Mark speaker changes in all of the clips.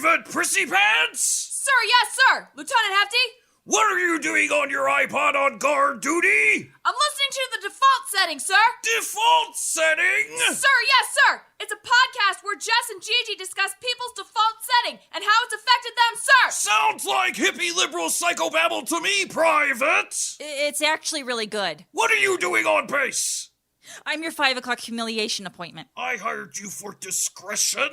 Speaker 1: Private Prissy Pants?
Speaker 2: Sir, yes, sir. Lieutenant Hefty?
Speaker 1: What are you doing on your iPod on guard duty?
Speaker 2: I'm listening to the default setting, sir.
Speaker 1: Default setting?
Speaker 2: Sir, yes, sir. It's a podcast where Jess and Gigi discuss people's default setting and how it's affected them, sir.
Speaker 1: Sounds like hippie liberal psychobabble to me, Private.
Speaker 3: It's actually really good.
Speaker 1: What are you doing on base?
Speaker 3: I'm your 5 o'clock humiliation appointment.
Speaker 1: I hired you for discretion.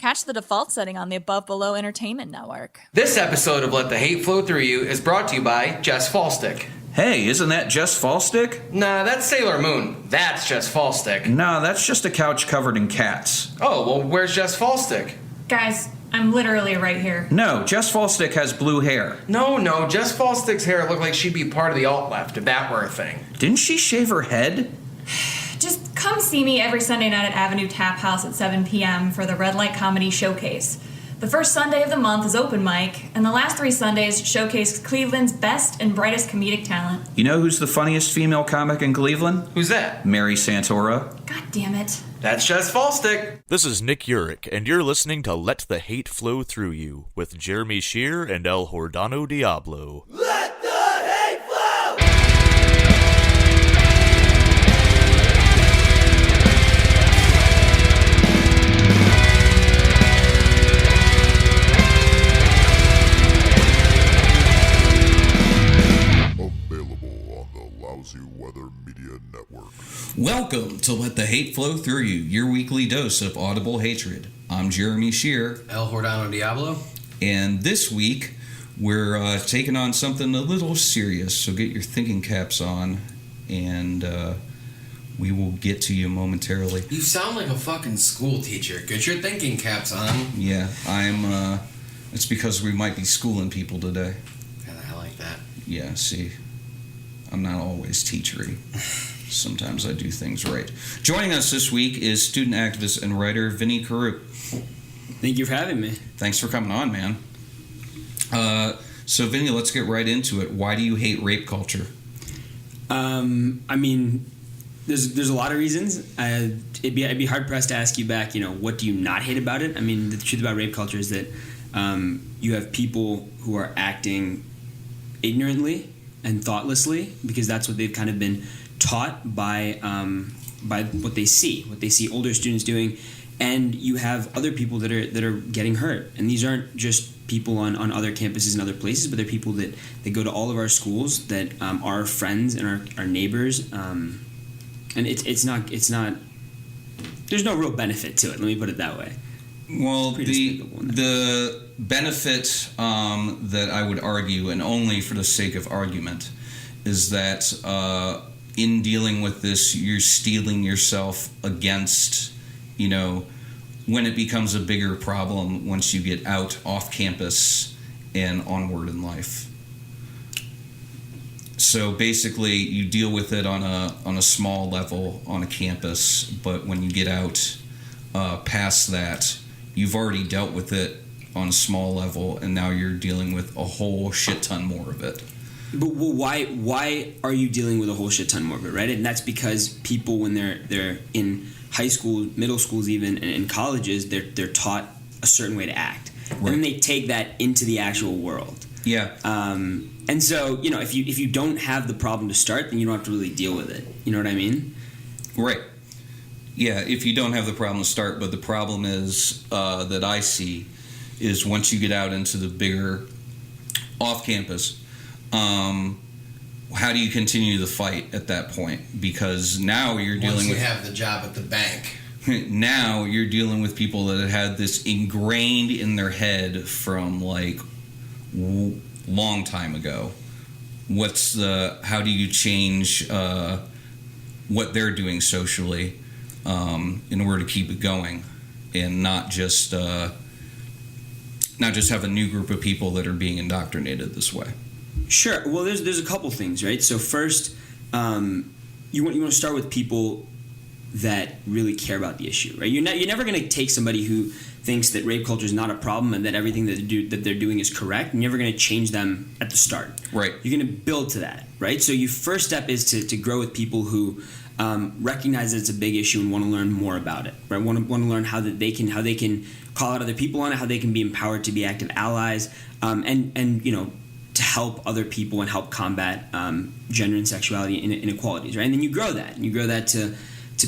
Speaker 2: Catch the default setting on the Above Below Entertainment Network.
Speaker 4: This episode of Let the Hate Flow Through You is brought to you by Jess Faulstich.
Speaker 5: Hey, isn't that Jess Faulstich?
Speaker 4: Nah, that's Sailor Moon. That's Jess Faulstich.
Speaker 5: No, that's just a couch covered in cats.
Speaker 4: Oh, well, where's Jess Faulstich?
Speaker 6: Guys, I'm literally right here.
Speaker 5: No, Jess Faulstich has blue hair.
Speaker 4: No, Jess Faulstich's hair looked like she'd be part of the alt-left, if that were a thing.
Speaker 5: Didn't she shave her head?
Speaker 6: Just come see me every Sunday night at Avenue Tap House at 7 p.m. for the Red Light Comedy Showcase. The first Sunday of the month is open mic, and the last 3 Sundays showcase Cleveland's best and brightest comedic talent.
Speaker 5: You know who's the funniest female comic in Cleveland?
Speaker 4: Who's that?
Speaker 5: Mary Santora.
Speaker 6: God damn it.
Speaker 4: That's Jess Faulstich.
Speaker 7: This is Nick Urich, and you're listening to Let the Hate Flow Through You with Jeremy Shear and El Hordano Diablo.
Speaker 1: Let the hate flow!
Speaker 8: Available on the Lousy Weather Media Network.
Speaker 5: Welcome to Let the Hate Flow Through You, your weekly dose of audible hatred. I'm Jeremy Shear.
Speaker 4: El Hordano Diablo.
Speaker 5: And this week, we're taking on something a little serious, so get your thinking caps on, and we will get to you momentarily.
Speaker 4: You sound like a fucking school teacher. Get your thinking caps on.
Speaker 5: Yeah, it's because we might be schooling people today.
Speaker 4: Yeah, I like that.
Speaker 5: Yeah, see, I'm not always teachery. Sometimes I do things right. Joining us this week is student activist and writer Vinay Kurup.
Speaker 9: Thank you for having me.
Speaker 5: Thanks for coming on, man. So, Vinay, let's get right into it. Why do you hate rape culture?
Speaker 9: I mean, there's a lot of reasons. I'd be hard pressed to ask you back. What do you not hate about it? I mean, the truth about rape culture is that you have people who are acting ignorantly and thoughtlessly because that's what they've kind of been taught by what they see older students doing, and you have other people that are getting hurt. And these aren't just people on other campuses and other places, but they're people that go to all of our schools that are friends and our neighbors. And it's not. There's no real benefit to it. Let me put it that way.
Speaker 5: Well, the benefit that I would argue, and only for the sake of argument, is that in dealing with this, you're steeling yourself against, when it becomes a bigger problem once you get out off campus and onward in life. So basically, you deal with it on a small level on a campus, but when you get out past that, you've already dealt with it on a small level, and now you're dealing with a whole shit ton more of it.
Speaker 9: But why are you dealing with a whole shit ton more of it, right? And that's because people, when they're in high school, middle schools, even and in colleges, they're taught a certain way to act, right. And then they take that into the actual world.
Speaker 5: Yeah.
Speaker 9: And so if you don't have the problem to start, then you don't have to really deal with it. You know what I mean?
Speaker 5: Right. Yeah. If you don't have the problem to start, but the problem is that I see is once you get out into the bigger off campus. How do you continue the fight at that point? Because now you're dealing with...
Speaker 4: Once you have the job at the bank.
Speaker 5: Now you're dealing with people that had this ingrained in their head from, long time ago. How do you change what they're doing socially in order to keep it going and not just have a new group of people that are being indoctrinated this way? Sure.
Speaker 9: Well, there's a couple things, right? So first, you want to start with people that really care about the issue, right? You're never going to take somebody who thinks that rape culture is not a problem and that everything that they're doing is correct. You're never going to change them at the start.
Speaker 5: Right.
Speaker 9: You're going to build to that, right? So your first step is to grow with people who recognize that it's a big issue and want to learn more about it, right? Want to learn how they can call out other people on it, how they can be empowered to be active allies, and to help other people and help combat gender and sexuality inequalities, right? And then you grow that. And you grow that to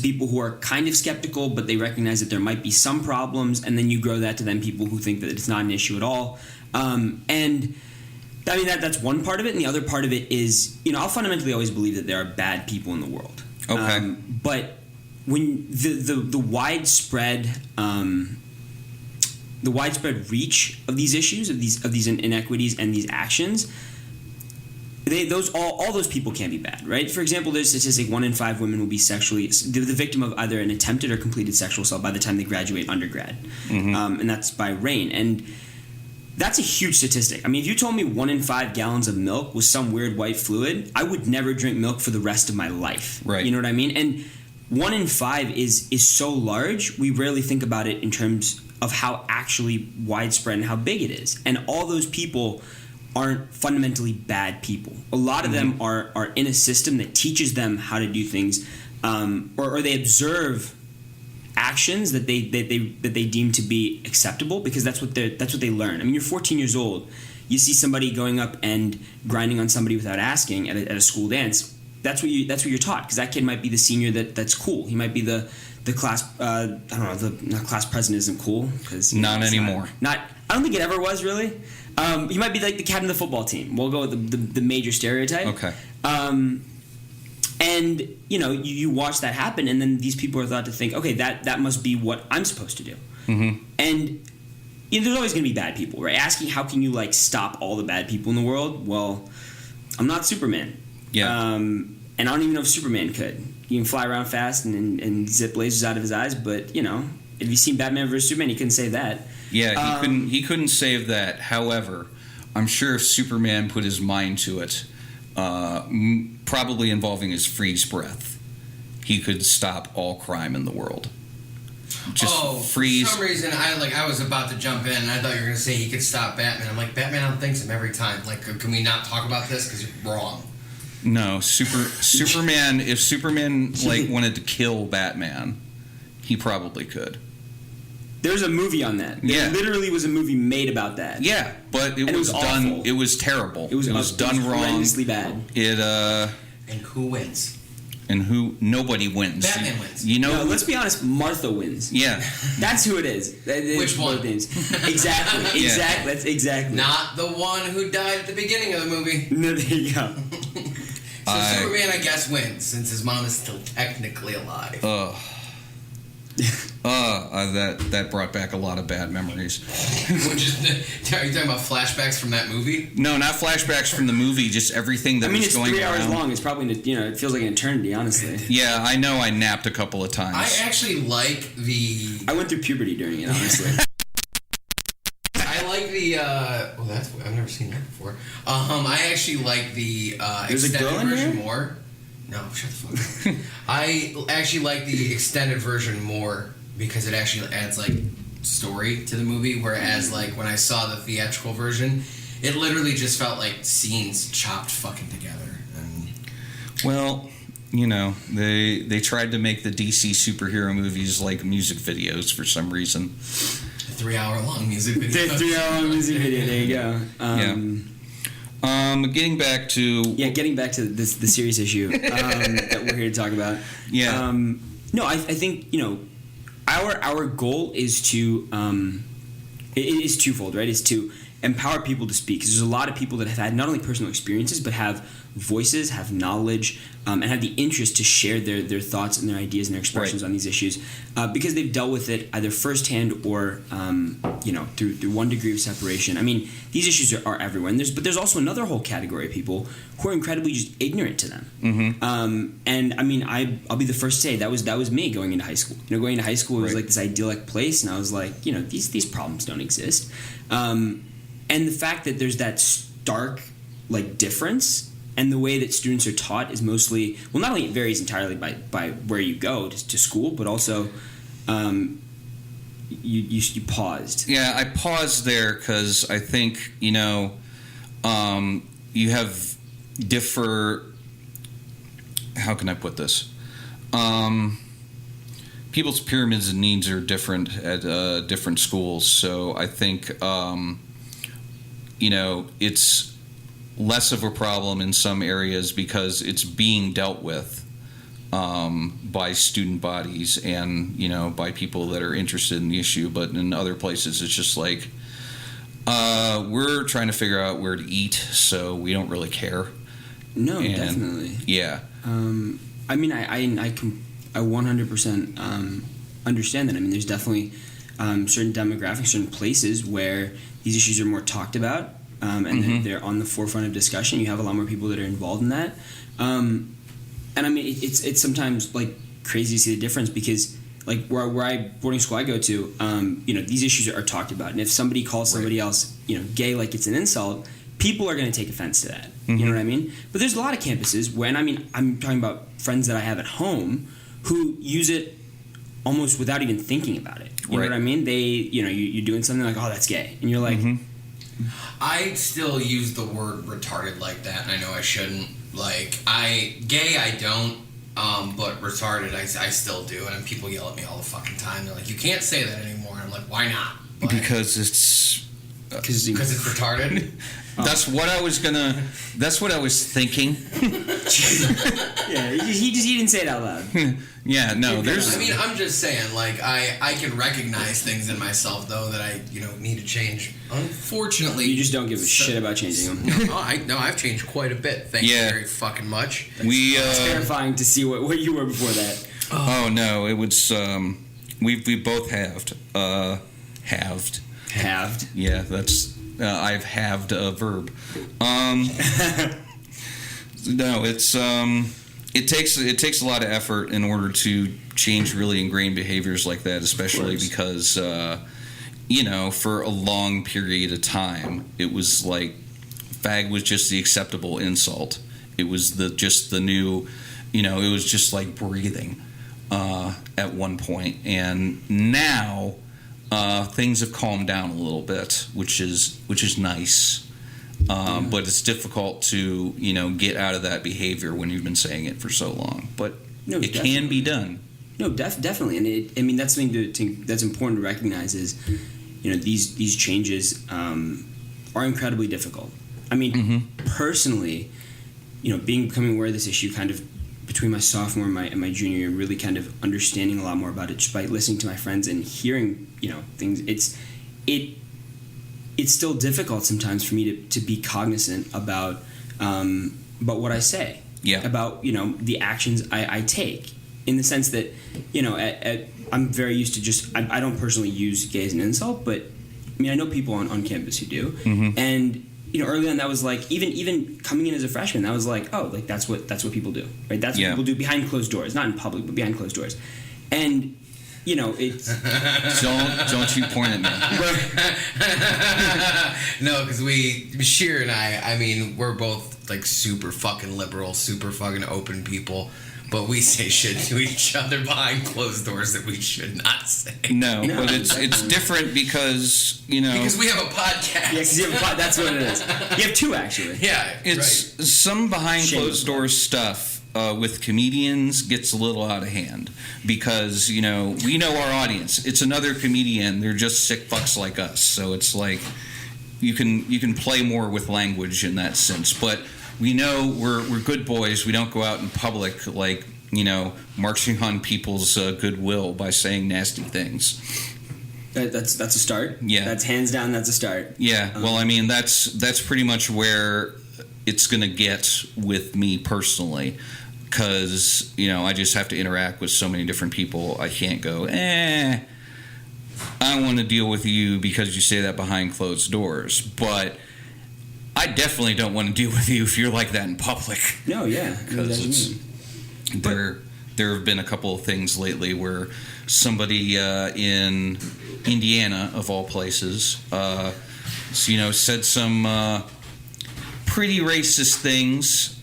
Speaker 9: people who are kind of skeptical, but they recognize that there might be some problems, and then you grow that to then people who think that it's not an issue at all. And I mean, that's one part of it, and the other part of it is, I'll fundamentally always believe that there are bad people in the world.
Speaker 5: Okay.
Speaker 9: But when the widespread reach of these issues, of these inequities and these actions, all those people can be bad, right? For example, there's a statistic: 1 in 5 women will be the victim of either an attempted or completed sexual assault by the time they graduate undergrad, and that's by RAINN. And that's a huge statistic. I mean, if you told me 1 in 5 gallons of milk was some weird white fluid, I would never drink milk for the rest of my life.
Speaker 5: Right.
Speaker 9: You know what I mean? And 1 in 5 is so large, we rarely think about it in terms of how actually widespread and how big it is. And all those people aren't fundamentally bad people. A lot of them are in a system that teaches them how to do things, or they observe actions that they deem to be acceptable because that's what they learn. I mean, you're 14 years old. You see somebody going up and grinding on somebody without asking at a school dance. That's what you're taught, because that kid might be the senior that's cool. He might be the class. I don't know. The class president isn't cool because
Speaker 5: not anymore.
Speaker 9: I don't think it ever was really. He might be like the captain of the football team. We'll go with the major stereotype.
Speaker 5: Okay.
Speaker 9: And you watch that happen, and then these people are thought to think, okay, that must be what I'm supposed to do.
Speaker 5: Mm-hmm.
Speaker 9: And there's always going to be bad people, right? Asking how can you stop all the bad people in the world? Well, I'm not Superman.
Speaker 5: Yeah.
Speaker 9: And I don't even know if Superman could. You can fly around fast and zip lasers out of his eyes, but if you've seen Batman vs Superman, he couldn't save that.
Speaker 5: Yeah, he couldn't save that. However, I'm sure if Superman put his mind to it, probably involving his freeze breath, he could stop all crime in the world. Just freeze.
Speaker 4: For some reason, I was about to jump in, and I thought you were going to say he could stop Batman. I'm like, Batman outthinks him every time. Can we not talk about this? Because you're wrong.
Speaker 5: No, Superman. If Superman wanted to kill Batman, he probably could.
Speaker 9: There's a movie on that. There literally was a movie made about that.
Speaker 5: Yeah, but it was done. Awful. It was terrible. It was done wrong.
Speaker 9: Horrendously bad.
Speaker 4: And who wins?
Speaker 5: And nobody wins.
Speaker 4: Batman wins.
Speaker 9: No, let's be honest. Martha wins.
Speaker 5: Yeah,
Speaker 9: that's who it is.
Speaker 4: Which one?
Speaker 9: Exactly.
Speaker 5: Yeah.
Speaker 9: That's exactly.
Speaker 4: Not the one who died at the beginning of the movie.
Speaker 9: No, there you go.
Speaker 4: So Superman, I guess, wins since his mom is still technically alive.
Speaker 5: That brought back a lot of bad memories.
Speaker 4: Are you talking about flashbacks from that movie?
Speaker 5: No, not flashbacks from the movie. Just everything that was going on.
Speaker 9: It's 3 hours long. It's probably it feels like an eternity, honestly.
Speaker 5: Yeah, I know. I napped a couple of times.
Speaker 4: I actually like the.
Speaker 9: I went through puberty during it, honestly.
Speaker 4: I like the. I've never seen that before. I actually like the extended version more. No, shut the fuck up. I actually like the extended version more because it actually adds story to the movie. Whereas when I saw the theatrical version, it literally just felt like scenes chopped fucking together. And
Speaker 5: well, they tried to make the DC superhero movies like music videos for some reason.
Speaker 4: 3-hour-long music video.
Speaker 9: 3-hour-long music video. There you go.
Speaker 5: Getting back to
Speaker 9: the serious issue that we're here to talk about.
Speaker 5: Yeah.
Speaker 9: No, I think our goal is to it is twofold, right? Is to empower people to speak, because there's a lot of people that have had not only personal experiences but have voices, have knowledge, and have the interest to share their thoughts and their ideas and their expressions on these issues, because they've dealt with it either firsthand or through one degree of separation. I mean, these issues are everywhere, but there's also another whole category of people who are incredibly just ignorant to them.
Speaker 5: Mm-hmm.
Speaker 9: And I mean, I'll be the first to say that was me going into high school. Going into high school, it was like this idyllic place, and I was like, these problems don't exist. And the fact that there's that stark difference, and the way that students are taught is mostly, well, not only it varies entirely by where you go to school, but also you paused.
Speaker 5: Yeah, I paused there because I think you have how can I put this? people's pyramids and needs are different at different schools. So I think, it's less of a problem in some areas because it's being dealt with by student bodies and, by people that are interested in the issue. But in other places, it's just like, we're trying to figure out where to eat, so we don't really care.
Speaker 9: No, definitely.
Speaker 5: Yeah.
Speaker 9: I 100% understand that. I mean, there's definitely certain demographics, certain places where these issues are more talked about, and they're on the forefront of discussion. You have a lot more people that are involved in that. And I mean, it's sometimes like crazy to see the difference because like where boarding school I go to, these issues are talked about, and if somebody calls somebody else, gay, like it's an insult, people are going to take offense to that. You know what I mean? But there's a lot of campuses when I'm talking about friends that I have at home who use it almost without even thinking about it. You know what I mean? They, you're doing something like, oh, that's gay, and you're like,
Speaker 4: I still use the word retarded like that, and I know I shouldn't. Like, I don't, but retarded, I still do, and people yell at me all the fucking time. They're like, you can't say that anymore. I'm like, why not? But
Speaker 5: because it's
Speaker 4: it's retarded.
Speaker 5: That's what I was thinking.
Speaker 9: Yeah, he didn't say it out loud.
Speaker 5: Yeah, no,
Speaker 4: I'm just saying, like, I can recognize things in myself, though, that I, need to change. Unfortunately.
Speaker 9: You just don't give a shit about changing them.
Speaker 4: I've changed quite a bit. Thank you very fucking much.
Speaker 9: It's terrifying to see what you were before that.
Speaker 5: Oh, no, it was, we both halved. Halved.
Speaker 9: Halved?
Speaker 5: Yeah, that's... I've halved a verb. No, it's it takes a lot of effort in order to change really ingrained behaviors like that, especially because for a long period of time it was like fag was just the acceptable insult. It was just the new, it was just like breathing at one point, and now. Things have calmed down a little bit, which is nice, but it's difficult to get out of that behavior when you've been saying it for so long. But it can be done.
Speaker 9: No, definitely, and that's something that's important to recognize is these changes are incredibly difficult. I mean, personally, becoming aware of this issue kind of between my sophomore and my junior year, really kind of understanding a lot more about it just by listening to my friends and hearing things. It's still difficult sometimes for me to be cognizant about what I say, about the actions I take, in the sense that I'm very used to just I don't personally use gay as an insult, but I mean I know people on campus who do, and early on that was like even coming in as a freshman, that was like, oh, like that's what people do, right? That's what people do behind closed doors, not in public, but behind closed doors, and. It's
Speaker 5: don't you point at me.
Speaker 4: No, because Sheer and I mean, we're both like super fucking liberal, super fucking open people, but we say shit to each other behind closed doors that we should not say.
Speaker 5: No, but it's different because
Speaker 4: because we have a podcast.
Speaker 9: Yeah, because you have a podcast. That's what it is. You have two actually.
Speaker 4: Yeah,
Speaker 5: it's some behind closed doors stuff. With comedians gets a little out of hand because we know our audience. It's another comedian. They're just sick fucks like us. So it's like you can play more with language in that sense. But we know we're good boys. We don't go out in public like marching on people's goodwill by saying nasty things.
Speaker 9: That's a start.
Speaker 5: Yeah,
Speaker 9: that's hands down. That's a start.
Speaker 5: Yeah. Well, I mean that's pretty much where it's gonna get with me personally. Because, I just have to interact with so many different people. I can't go, I want to deal with you because you say that behind closed doors. But I definitely don't want to deal with you if you're like that in public.
Speaker 9: No, yeah.
Speaker 5: Because there have been a couple of things lately where somebody in Indiana, of all places, said some... pretty racist things,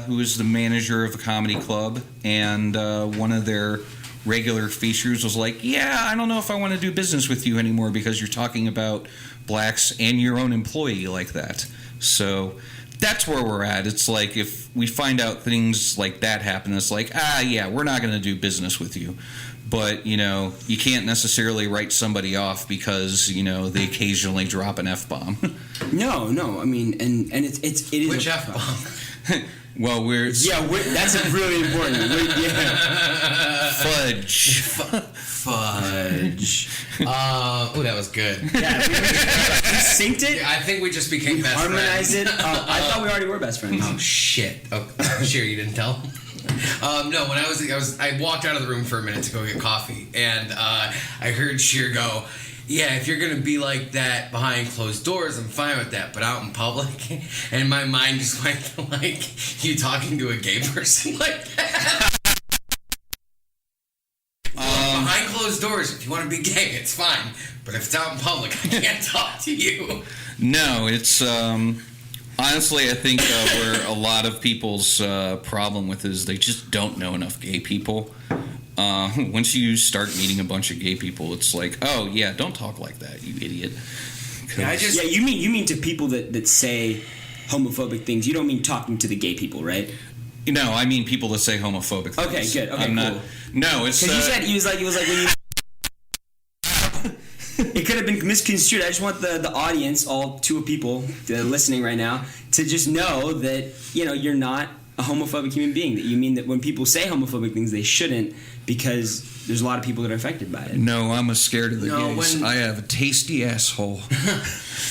Speaker 5: who was the manager of a comedy club, and one of their regular features was like, I don't know if I want to do business with you anymore because you're talking about blacks and your own employee like that. So that's where we're at. It's like if we find out things like that happen, it's like, we're not going to do business with you. But, you can't necessarily write somebody off because, they occasionally drop an F-bomb.
Speaker 9: No. I mean, and it is
Speaker 4: Which F-bomb?
Speaker 5: Well,
Speaker 9: that's really important.
Speaker 5: Fudge.
Speaker 4: Fudge. Oh, that was good.
Speaker 9: Yeah, we synced it.
Speaker 4: I think we just became best
Speaker 9: harmonized
Speaker 4: friends.
Speaker 9: it. I thought we already were best friends.
Speaker 4: Oh shit! Oh, sure, you didn't tell. No, when I walked out of the room for a minute to go get coffee, and I heard Sheer go, "Yeah, if you're gonna be like that behind closed doors, I'm fine with that, but out in public," and my mind just went to like you talking to a gay person like that. Behind closed doors, if you want to be gay, it's fine. But if it's out in public, I can't talk to you.
Speaker 5: No, it's honestly, I think where a lot of people's problem with is they just don't know enough gay people. Once you start meeting a bunch of gay people, it's like, oh yeah, don't talk like that, you idiot.
Speaker 9: Yeah, you mean to people that say homophobic things. You don't mean talking to the gay people, right?
Speaker 5: No, I mean people that say homophobic things.
Speaker 9: Okay, good. Okay,
Speaker 5: I'm
Speaker 9: cool.
Speaker 5: not. No, it's
Speaker 9: because you said he was like when you. It could have been misconstrued. I just want the audience, all two people listening right now, to just know that you're not a homophobic human being. That you mean that when people say homophobic things, they shouldn't, because there's a lot of people that are affected by it.
Speaker 5: No, I'm scared of the gays. I have a tasty asshole.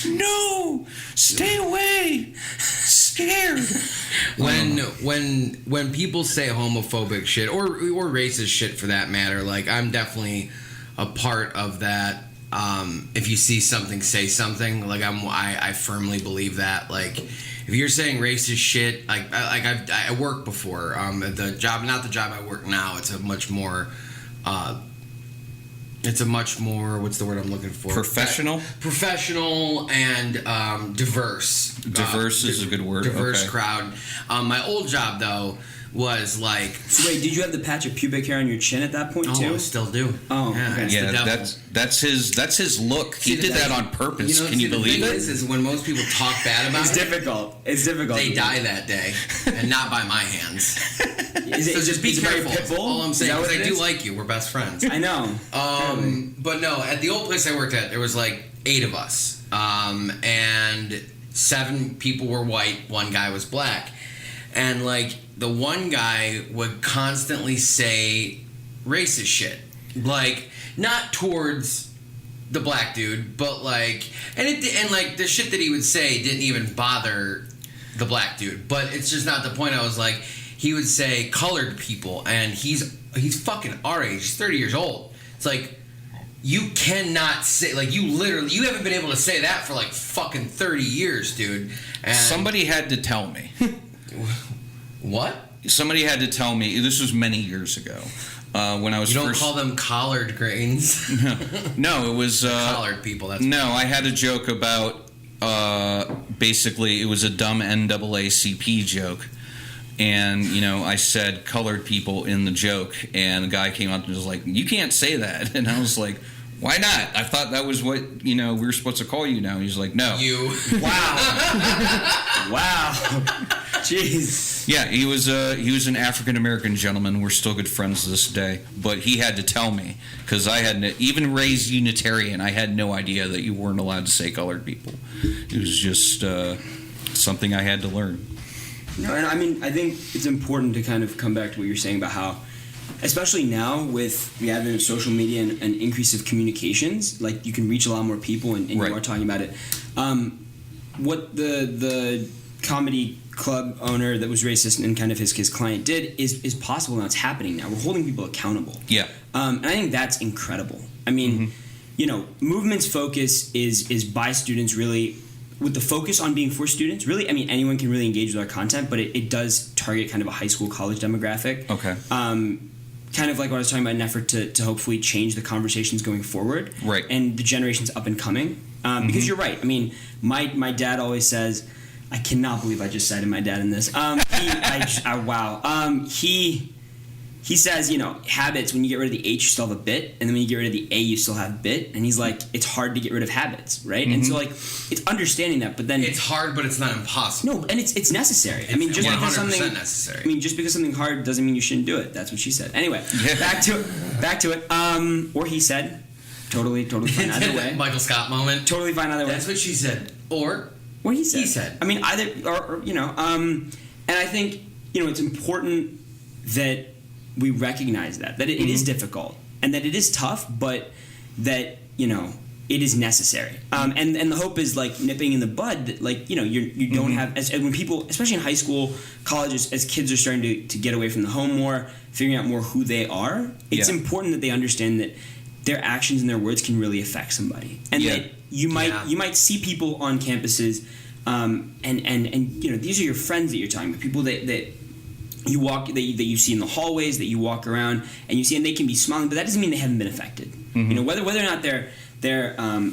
Speaker 5: No, stay away. Scared.
Speaker 4: When people say homophobic shit or racist shit for that matter, like I'm definitely a part of that. If you see something, say something. Like I firmly believe that. Like if you're saying racist shit, I worked before. The job, not the job I work now. It's a much more. What's the word I'm looking for?
Speaker 5: Professional
Speaker 4: and diverse.
Speaker 5: Diverse is a good word.
Speaker 4: Diverse crowd. My old job though was like.
Speaker 9: So wait, did you have the patch of pubic hair on your chin at that point too?
Speaker 4: Oh, I still do.
Speaker 9: Oh,
Speaker 4: yeah.
Speaker 9: okay.
Speaker 5: Yeah, that's his look. He did that on purpose. Can you believe it?
Speaker 4: Is when most people talk bad about
Speaker 9: It's difficult. They
Speaker 4: die that day, and not by my hands. Just be careful.
Speaker 9: Pitbull?
Speaker 4: That's all I'm saying. Because I do
Speaker 9: is?
Speaker 4: like you. We're best friends.
Speaker 9: I know.
Speaker 4: But no, at the old place I worked at, there was like 8 of us, and 7 people were white. 1 guy was black, and like the one guy would constantly say racist shit, like not towards the black dude, but like, and like the shit that he would say didn't even bother the black dude. But it's just not the point. I was like, he would say colored people, and he's fucking our age. He's 30 years old. It's like, you cannot say, like, you haven't been able to say that for like fucking 30 years, dude. And
Speaker 5: somebody had to tell me.
Speaker 4: What?
Speaker 5: Somebody had to tell me. This was many years ago. When I was
Speaker 4: You don't call them collard greens.
Speaker 5: No, it was
Speaker 4: collared people. That's
Speaker 5: no. I had a joke about basically it was a dumb NAACP joke, and I said colored people in the joke, and the guy came up and was like, "You can't say that," and I was like, "Why not? I thought that was what we were supposed to call you now." He's like, "No."
Speaker 4: You.
Speaker 9: Wow. Jeez.
Speaker 5: Yeah, he was an African American gentleman. We're still good friends to this day. But he had to tell me, because I hadn't, even raised Unitarian, I had no idea that you weren't allowed to say colored people. It was just something I had to learn.
Speaker 9: No, and I mean, I think it's important to kind of come back to what you're saying about how, especially now with the advent of social media and increase of communications, like you can reach a lot more people, and
Speaker 5: right.
Speaker 9: You are talking about it. What the comedy club owner that was racist and kind of his client did is possible now. It's happening now. We're holding people accountable.
Speaker 5: Yeah.
Speaker 9: And I think that's incredible. I mean, movement's focus is by students, really, with the focus on being for students. Really, I mean, anyone can really engage with our content, but it does target kind of a high school, college demographic.
Speaker 5: Okay.
Speaker 9: Kind of like what I was talking about, an effort to hopefully change the conversations going forward.
Speaker 5: Right.
Speaker 9: And the generations up and coming. Because you're right. I mean, my dad always says, I cannot believe I just cited my dad in this. Wow. he says, habits, when you get rid of the H, you still have a bit, and then when you get rid of the A, you still have bit. And he's like, it's hard to get rid of habits, right? And so, like, it's understanding that, but then...
Speaker 4: It's hard, but it's not impossible.
Speaker 9: No, and it's necessary.
Speaker 4: It's 100% necessary.
Speaker 9: I mean, just because something's hard doesn't mean you shouldn't do it. That's what she said. Anyway, back to it. Or he said, totally fine either way.
Speaker 4: Michael Scott moment.
Speaker 9: Totally fine either way.
Speaker 4: That's what she said. Or
Speaker 9: he said.
Speaker 4: He said.
Speaker 9: I mean, either, and I think, it's important that we recognize that it is difficult and that it is tough, but that, it is necessary. And the hope is, like, nipping in the bud that, like, you don't have, when people, especially in high school, colleges, as kids are starting to get away from the home more, figuring out more who they are, it's important that they understand that their actions and their words can really affect somebody. And that you might see people on campuses, and these are your friends that you're talking about, people that you walk, that you see in the hallways, that you walk around and you see, and they can be smiling, but that doesn't mean they haven't been affected. Whether or not they're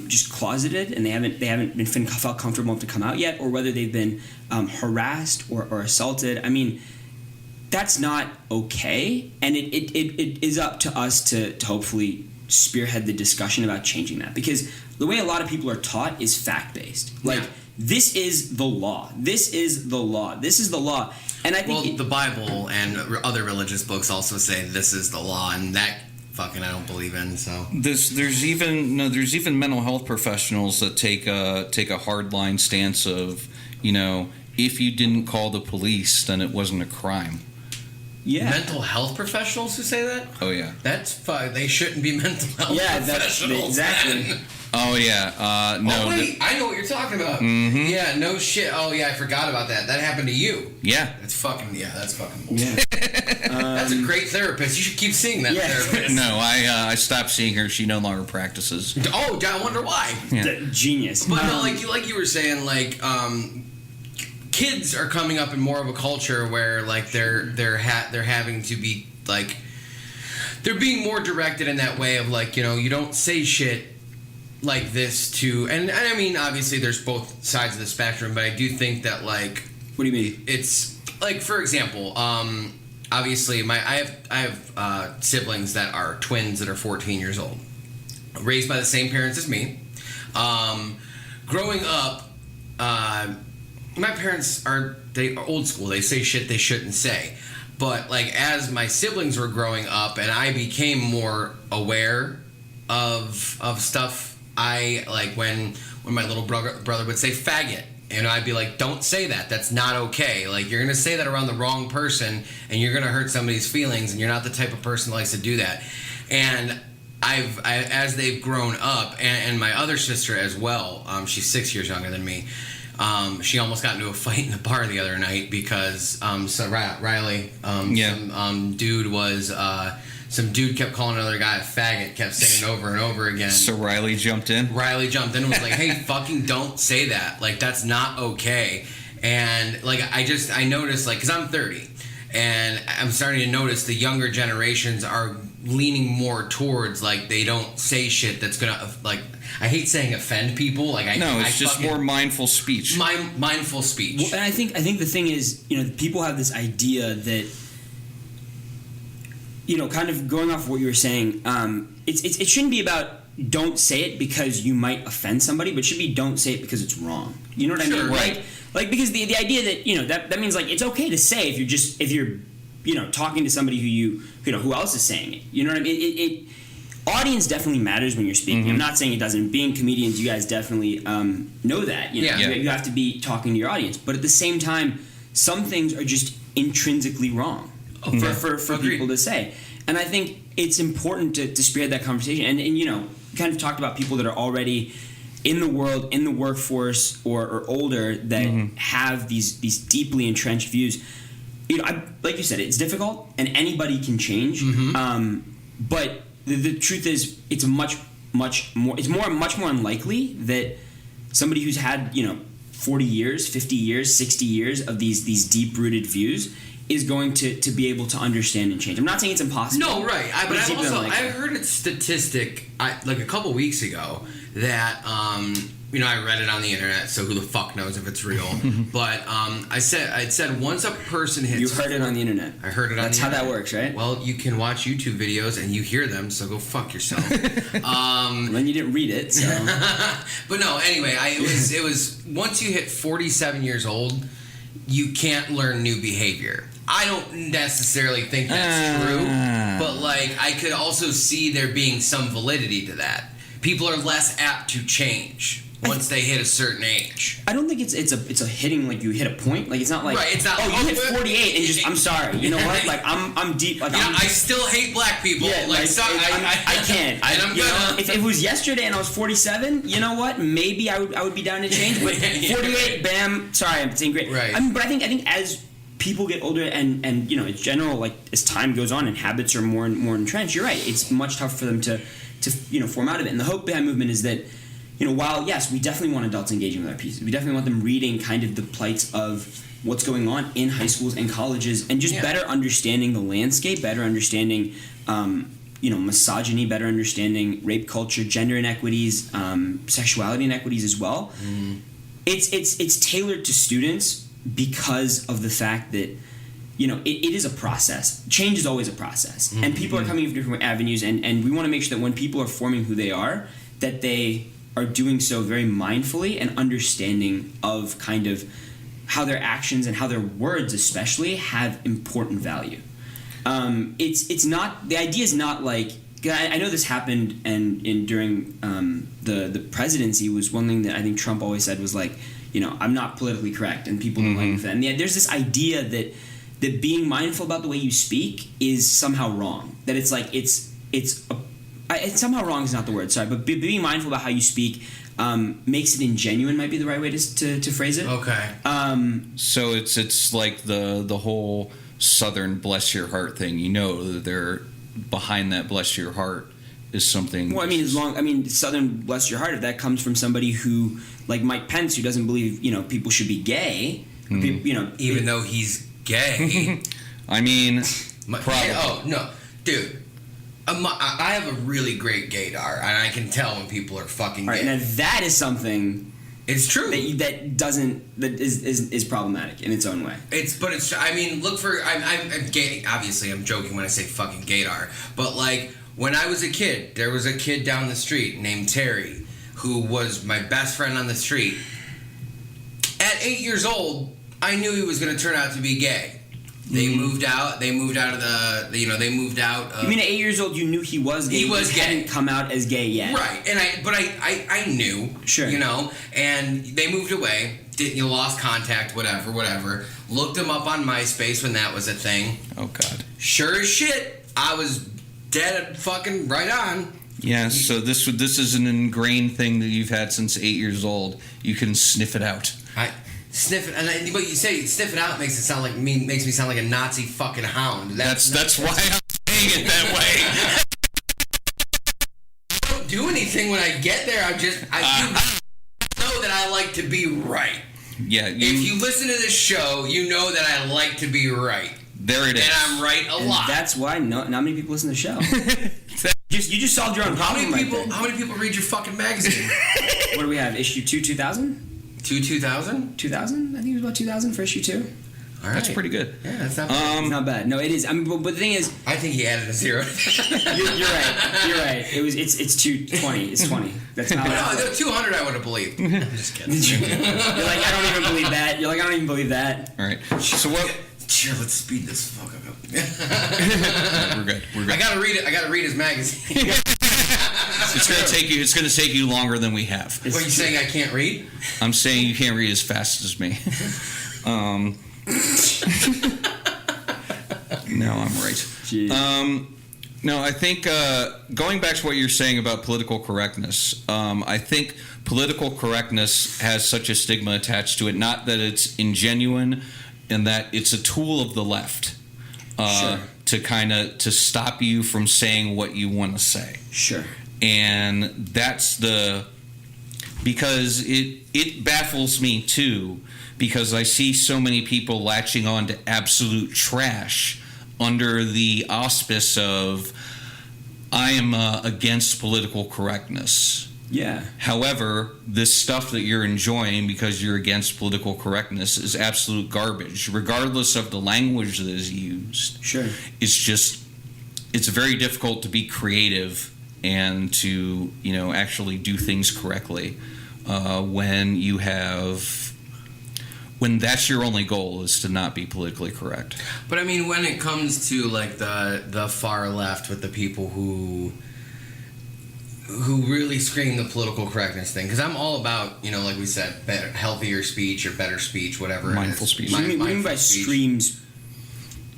Speaker 9: just closeted and they haven't felt comfortable enough to come out yet, or whether they've been harassed or assaulted. I mean, that's not okay, and it is up to us to hopefully spearhead the discussion about changing that, because the way a lot of people are taught is fact-based. Like, this is the law. This is the law. This is the law. And I think
Speaker 4: the Bible and other religious books also say this is the law, and that fucking I don't believe in. So
Speaker 5: there's even mental health professionals that take a hardline stance of, if you didn't call the police, then it wasn't a crime.
Speaker 9: Yeah.
Speaker 4: Mental health professionals who say that?
Speaker 5: Oh yeah.
Speaker 4: That's fine. They shouldn't be mental health professionals.
Speaker 9: Exactly.
Speaker 4: Man.
Speaker 5: Oh yeah. No.
Speaker 4: Oh wait, I know what you're talking about.
Speaker 5: Mm-hmm.
Speaker 4: Yeah. No shit. Oh yeah, I forgot about that. That happened to you.
Speaker 5: Yeah.
Speaker 4: That's fucking bullshit.
Speaker 9: Yeah.
Speaker 4: That's a great therapist. You should keep seeing that therapist.
Speaker 5: No, I stopped seeing her. She no longer practices.
Speaker 4: Oh, I wonder why.
Speaker 5: Yeah.
Speaker 9: Genius.
Speaker 4: But no, like you were saying, like kids are coming up in more of a culture where, like, they're having to be, like, they're being more directed in that way of, like, you don't say shit like this to, and I mean, obviously there's both sides of the spectrum, but I do think that, like,
Speaker 9: what do you mean?
Speaker 4: It's like, for example, obviously I have siblings that are twins that are 14 years old, raised by the same parents as me. Growing up, my parents are old school. They say shit they shouldn't say. But, like, as my siblings were growing up and I became more aware of stuff, I, like, when my little brother would say faggot, and I'd be like, don't say that. That's not okay. Like, you're going to say that around the wrong person, and you're going to hurt somebody's feelings, and you're not the type of person that likes to do that. And as they've grown up, and my other sister as well, she's 6 years younger than me, she almost got into a fight in the bar the other night because Riley, some dude kept calling another guy a faggot, kept saying it over and over again.
Speaker 5: So Riley jumped in
Speaker 4: and was like, hey, fucking don't say that. Like, that's not okay. And, like, I noticed, like, because I'm 30, and I'm starting to notice the younger generations are leaning more towards, like, they don't say shit that's gonna, like, I hate saying offend people. Like,
Speaker 5: it's just more mindful speech.
Speaker 4: Mindful speech.
Speaker 9: Well, and I think the thing is, people have this idea that, kind of going off what you were saying, it shouldn't be about don't say it because you might offend somebody, but it should be don't say it because it's wrong. You know what I mean?
Speaker 5: Right.
Speaker 9: Like, because the idea that, that means, like, it's okay to say if you're talking to somebody who else is saying it. You know what I mean? Audience definitely matters when you're speaking.
Speaker 5: Mm-hmm.
Speaker 9: I'm not saying it doesn't. Being comedians, you guys definitely know that. You have to be talking to your audience. But at the same time, some things are just intrinsically wrong for people to say. And I think it's important to spearhead that conversation. And kind of talked about people that are already in the world, in the workforce, or older that have these deeply entrenched views. Like you said, it's difficult, and anybody can change. But the truth is, it's much more unlikely that somebody who's had 40 years, 50 years, 60 years of these deep rooted views is going to be able to understand and change. I'm not saying it's impossible.
Speaker 4: No, right. I heard a statistic like a couple weeks ago that I read it on the internet, so who the fuck knows if it's real? But I said once a person hits...
Speaker 9: You heard it on the internet.
Speaker 4: I heard it on
Speaker 9: That's
Speaker 4: the internet.
Speaker 9: That's how that works, right?
Speaker 4: Well, you can watch YouTube videos and you hear them, so go fuck yourself.
Speaker 9: Then you didn't read it, so...
Speaker 4: But no, anyway, it was once you hit 47 years old, you can't learn new behavior. I don't necessarily think that's true, but like I could also see there being some validity to that. People are less apt to change once they hit a certain age.
Speaker 9: I don't think it's a hitting, like you hit a point. Like it's not like
Speaker 4: right, it's not,
Speaker 9: you hit 48 and just I'm sorry. You know what? Like I'm deep. Like
Speaker 4: I still hate black people.
Speaker 9: Yeah,
Speaker 4: like
Speaker 9: I can't.
Speaker 4: And I'm gonna.
Speaker 9: If it was yesterday and I was 47, you know what? Maybe I would be down to change. But 48, bam. Sorry, I'm saying great.
Speaker 4: Right.
Speaker 9: But I think as people get older and in general, like as time goes on and habits are more and more entrenched, you're right. It's much tougher for them to form out of it. And the hope behind movement is that, while yes, we definitely want adults engaging with our pieces, we definitely want them reading kind of the plights of what's going on in high schools and colleges, and just better understanding the landscape, better understanding, misogyny, better understanding rape culture, gender inequities, sexuality inequities as well. It's tailored to students because of the fact that it is a process. Change is always a process. And people are coming from different avenues, and we want to make sure that when people are forming who they are, that they are doing so very mindfully and understanding of kind of how their actions and how their words especially have important value. It's not, the idea is not like, I know this happened during the presidency was one thing that I think Trump always said was like, I'm not politically correct, and people don't like that. And there's this idea that being mindful about the way you speak is somehow wrong. That it's like it's somehow wrong is not the word. Sorry, but being mindful about how you speak makes it ingenuine. Might be the right way to phrase it.
Speaker 4: Okay.
Speaker 5: So it's like the whole Southern bless your heart thing. That they're behind that bless your heart is something.
Speaker 9: Well, Southern bless your heart. If that comes from somebody who, like Mike Pence, who doesn't believe people should be gay,
Speaker 4: even though he's gay.
Speaker 5: Probably.
Speaker 4: Oh no, dude. I have a really great gaydar, and I can tell when people are fucking gay.
Speaker 9: Right, now that is something.
Speaker 4: It's true.
Speaker 9: That is problematic in its own way.
Speaker 4: Look for. I'm gay. Obviously, I'm joking when I say fucking gaydar. But like when I was a kid, there was a kid down the street named Terry who was my best friend on the street. At 8 years old, I knew he was going to turn out to be gay. They moved out of the. They moved out.
Speaker 9: You mean at 8 years old, you knew he was gay?
Speaker 4: He was gay.
Speaker 9: Hadn't come out as gay yet.
Speaker 4: Right, and I knew.
Speaker 9: Sure.
Speaker 4: And they moved away. Lost contact. Whatever. Looked him up on MySpace when that was a thing.
Speaker 5: Oh God.
Speaker 4: Sure as shit, I was dead fucking right on.
Speaker 5: Yeah. So this is an ingrained thing that you've had since 8 years old. You can sniff it out.
Speaker 4: Sniff it, and but you say sniff it out makes me sound like a Nazi fucking hound.
Speaker 5: That's why I'm saying it that way.
Speaker 4: I don't do anything when I get there. I know that I like to be right.
Speaker 5: Yeah.
Speaker 4: If you listen to this show, you know that I like to be right.
Speaker 5: There it is.
Speaker 4: And I'm right a lot.
Speaker 9: That's why not many people listen to the show. You just solved your own problem.
Speaker 4: How many people read your fucking magazine?
Speaker 9: What do we have? Issue 2000?
Speaker 4: 2000?
Speaker 9: 2000? I think it was about 2000 for issue 2.
Speaker 4: All right.
Speaker 5: That's pretty good.
Speaker 4: Yeah, that's not bad.
Speaker 9: It's not bad. No, it is. But the thing is,
Speaker 4: I think he added a 0.
Speaker 9: You're right. It's 220. It's 20. That's not.
Speaker 4: No, 200 I would have believed. I'm just kidding.
Speaker 9: You're like, I don't even believe that. You're like, I don't even believe that.
Speaker 5: All right. So what?
Speaker 4: Sure, let's speed this fuck up.
Speaker 5: We're good.
Speaker 4: I gotta read it. I gotta read his magazine.
Speaker 5: It's gonna take you longer than we have.
Speaker 4: What are you saying? I can't read?
Speaker 5: I'm saying you can't read as fast as me. No, I'm right. No, I think going back to what you're saying about political correctness, I think political correctness has such a stigma attached to it. Not that it's ingenuine, and that it's a tool of the left to stop you from saying what you want to say.
Speaker 9: Sure.
Speaker 5: And that's because it baffles me too, because I see so many people latching on to absolute trash under the auspice of I am against political correctness.
Speaker 9: Yeah.
Speaker 5: However, this stuff that you're enjoying because you're against political correctness is absolute garbage, regardless of the language that is used.
Speaker 9: Sure.
Speaker 5: It's very difficult to be creative and to, actually do things correctly when that's your only goal is to not be politically correct.
Speaker 4: But I mean, when it comes to like the far left with the people who really scream the political correctness thing, because I'm all about, like we said, healthier speech or better speech, whatever.
Speaker 5: Mindful speech.
Speaker 9: What do you mean by
Speaker 4: speech.
Speaker 9: streams?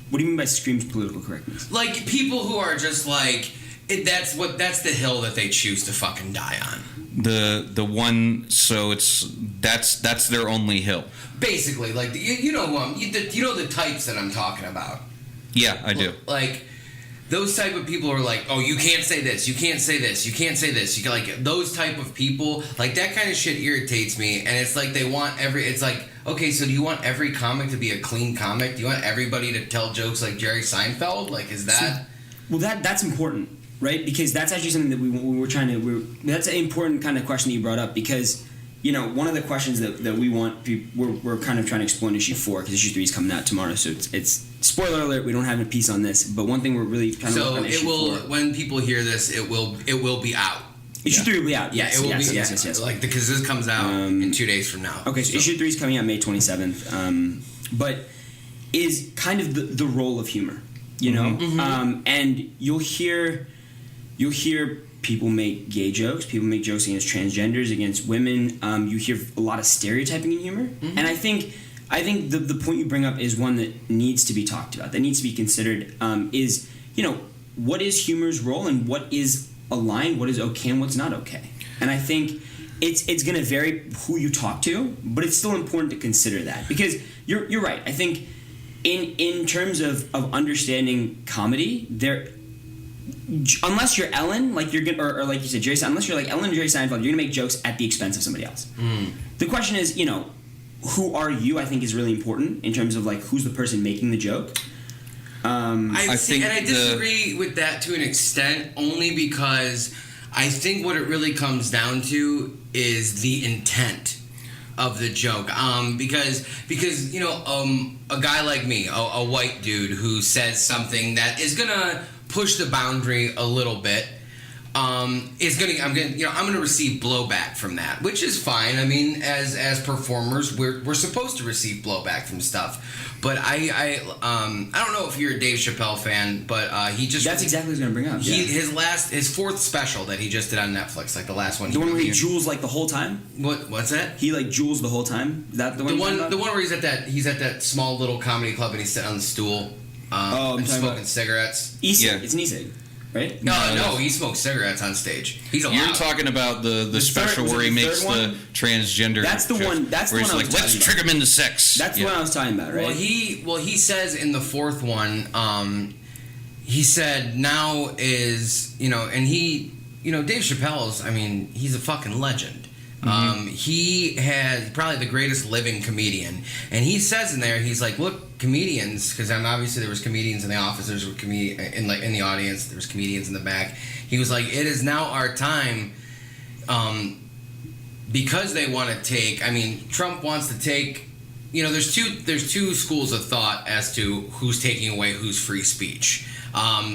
Speaker 9: What do you mean by streams political correctness?
Speaker 4: Like people who are just like that's the hill that they choose to fucking die on.
Speaker 5: The one, so that's their only hill.
Speaker 4: Basically, like you know the types that I'm talking about.
Speaker 5: Yeah, I do.
Speaker 4: Like those type of people are like, oh, you can't say this, you can't say this, you can't say this. You can, like those type of people, like that kind of shit irritates me. And it's like they want it's like, okay, so do you want every comic to be a clean comic? Do you want everybody to tell jokes like Jerry Seinfeld? Like, is that?
Speaker 9: Well, that's important, right? Because that's actually something that we were trying to. That's an important kind of question that you brought up because. One of the questions that we want, we're kind of trying to explore in issue 4 because issue 3 is coming out tomorrow. So it's spoiler alert. We don't have a piece on this, but one thing we're really kind of
Speaker 4: so
Speaker 9: on issue
Speaker 4: it will
Speaker 9: 4.
Speaker 4: When people hear this, it will be out.
Speaker 9: Issue 3 will be out.
Speaker 4: Yeah,
Speaker 9: Yes,
Speaker 4: it will be.
Speaker 9: Yes.
Speaker 4: Like because this comes out in 2 days from now.
Speaker 9: Okay, so issue 3 is coming out May 27th. But is kind of the role of humor, and you'll hear people make gay jokes. People make jokes against transgenders, against women. You hear a lot of stereotyping in humor, and I think the point you bring up is one that needs to be talked about. That needs to be considered. Is what is humor's role and what is a line, what is okay and what's not okay. And I think it's going to vary who you talk to, but it's still important to consider that because you're right. I think in terms of understanding comedy, unless you're Ellen, like you're gonna, or like you said, Jerry. Unless you're like Ellen or Jerry Seinfeld, you're gonna make jokes at the expense of somebody else. The question is, who are you? I think is really important in terms of like who's the person making the joke.
Speaker 4: I disagree with that to an extent, only because I think what it really comes down to is the intent of the joke. Because a guy like me, a white dude who says something that is gonna push the boundary a little bit, I'm gonna receive blowback from that, which is fine. I mean, as performers, we're supposed to receive blowback from stuff. But I don't know if you're a Dave Chappelle fan, but that's
Speaker 9: exactly what I was gonna bring up.
Speaker 4: His fourth special that he just did on Netflix, like the last one.
Speaker 9: The one where he jewels like the whole time.
Speaker 4: What's that?
Speaker 9: He like jewels the whole time. Is that the one?
Speaker 4: The one where he's at that small little comedy club and he's sitting on the stool. And smoking cigarettes.
Speaker 9: It's an e-cig, right?
Speaker 4: No, he smokes cigarettes on stage. He's allowed.
Speaker 5: You're talking about the special where he makes the transgender.
Speaker 9: That's the one. That's the one.
Speaker 5: He's like, let's trick him into sex.
Speaker 9: That's the one I was talking about, right?
Speaker 4: Well, he says in the fourth one, he said now is and he Dave Chappelle's. I mean, he's a fucking legend. He has probably the greatest living comedian, and he says in there, he's like, look, comedians, because obviously there was comedians in the office, there was in the audience, there was comedians in the back. He was like, it is now our time, because they want to take. I mean, Trump wants to take. There's two schools of thought as to who's taking away whose free speech.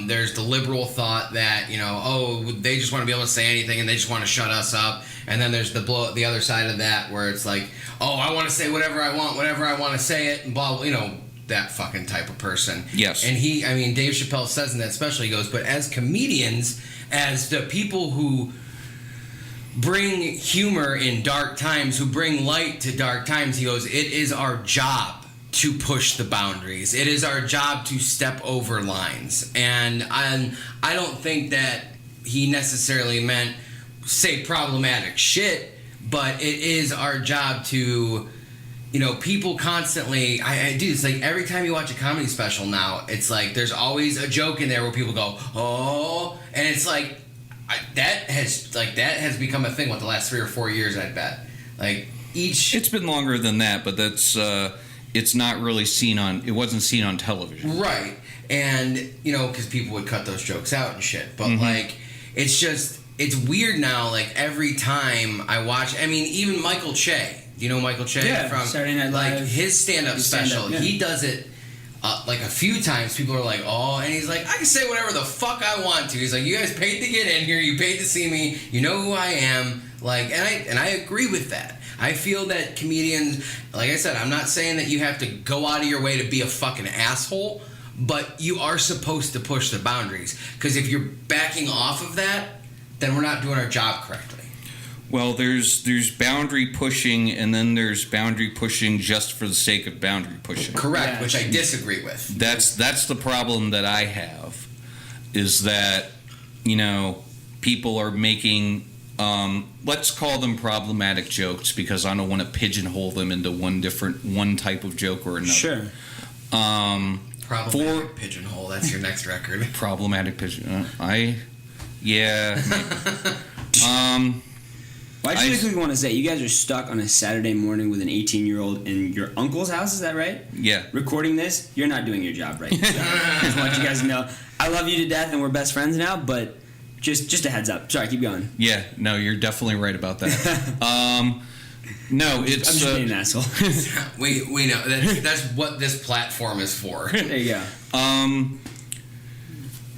Speaker 4: There's the liberal thought that they just want to be able to say anything and they just want to shut us up. And then there's the other side of that where it's like, oh, I want to say whatever I want to say it, and blah, that fucking type of person.
Speaker 5: Yes.
Speaker 4: And Dave Chappelle says in that special, he goes, but as comedians, as the people who bring humor in dark times, who bring light to dark times, he goes, it is our job to push the boundaries. It is our job to step over lines. And I don't think that he necessarily meant say problematic shit, but it is our job to, people constantly, I do, it's like every time you watch a comedy special now, it's like there's always a joke in there where people go, oh, and it's like, that has become a thing with the last 3 or 4 years, I bet. Like
Speaker 5: it's been longer than that, but that's it's not really it wasn't seen on television,
Speaker 4: right? And because people would cut those jokes out and shit, but like it's just it's weird now. Like every time I watch, I mean, even Michael Che. Do you know Michael Che?
Speaker 9: Yeah,
Speaker 4: from
Speaker 9: Saturday Night
Speaker 4: like
Speaker 9: Live.
Speaker 4: his stand-up special.
Speaker 9: Yeah.
Speaker 4: He does it like a few times. People are like, "Oh," and he's like, "I can say whatever the fuck I want to." He's like, "You guys paid to get in here. You paid to see me. You know who I am." Like, and I agree with that. I feel that comedians, like I said, I'm not saying that you have to go out of your way to be a fucking asshole, but you are supposed to push the boundaries. Because if you're backing off of that, then we're not doing our job correctly.
Speaker 5: Well, there's boundary pushing, and then there's boundary pushing just for the sake of boundary pushing.
Speaker 4: Correct,
Speaker 9: Yeah.
Speaker 4: which I disagree with.
Speaker 5: That's the problem that I have, is that, you know, people are making, let's call them problematic jokes, because I don't want to pigeonhole them into one type of joke or another.
Speaker 9: Sure.
Speaker 4: Problematic pigeonhole, that's your next record.
Speaker 5: Problematic pigeon. Yeah.
Speaker 9: Well, I just quickly want to say, you guys are stuck on a Saturday morning with an 18-year-old in your uncle's house, is that right?
Speaker 5: Yeah.
Speaker 9: Recording this, you're not doing your job right. So I just want you guys to know, I love you to death and we're best friends now, but just a heads up. Sorry, keep going.
Speaker 5: Yeah, no, you're definitely right about that. No, it's...
Speaker 9: I'm just being an asshole.
Speaker 4: we know. That's what this platform is for.
Speaker 9: There you go.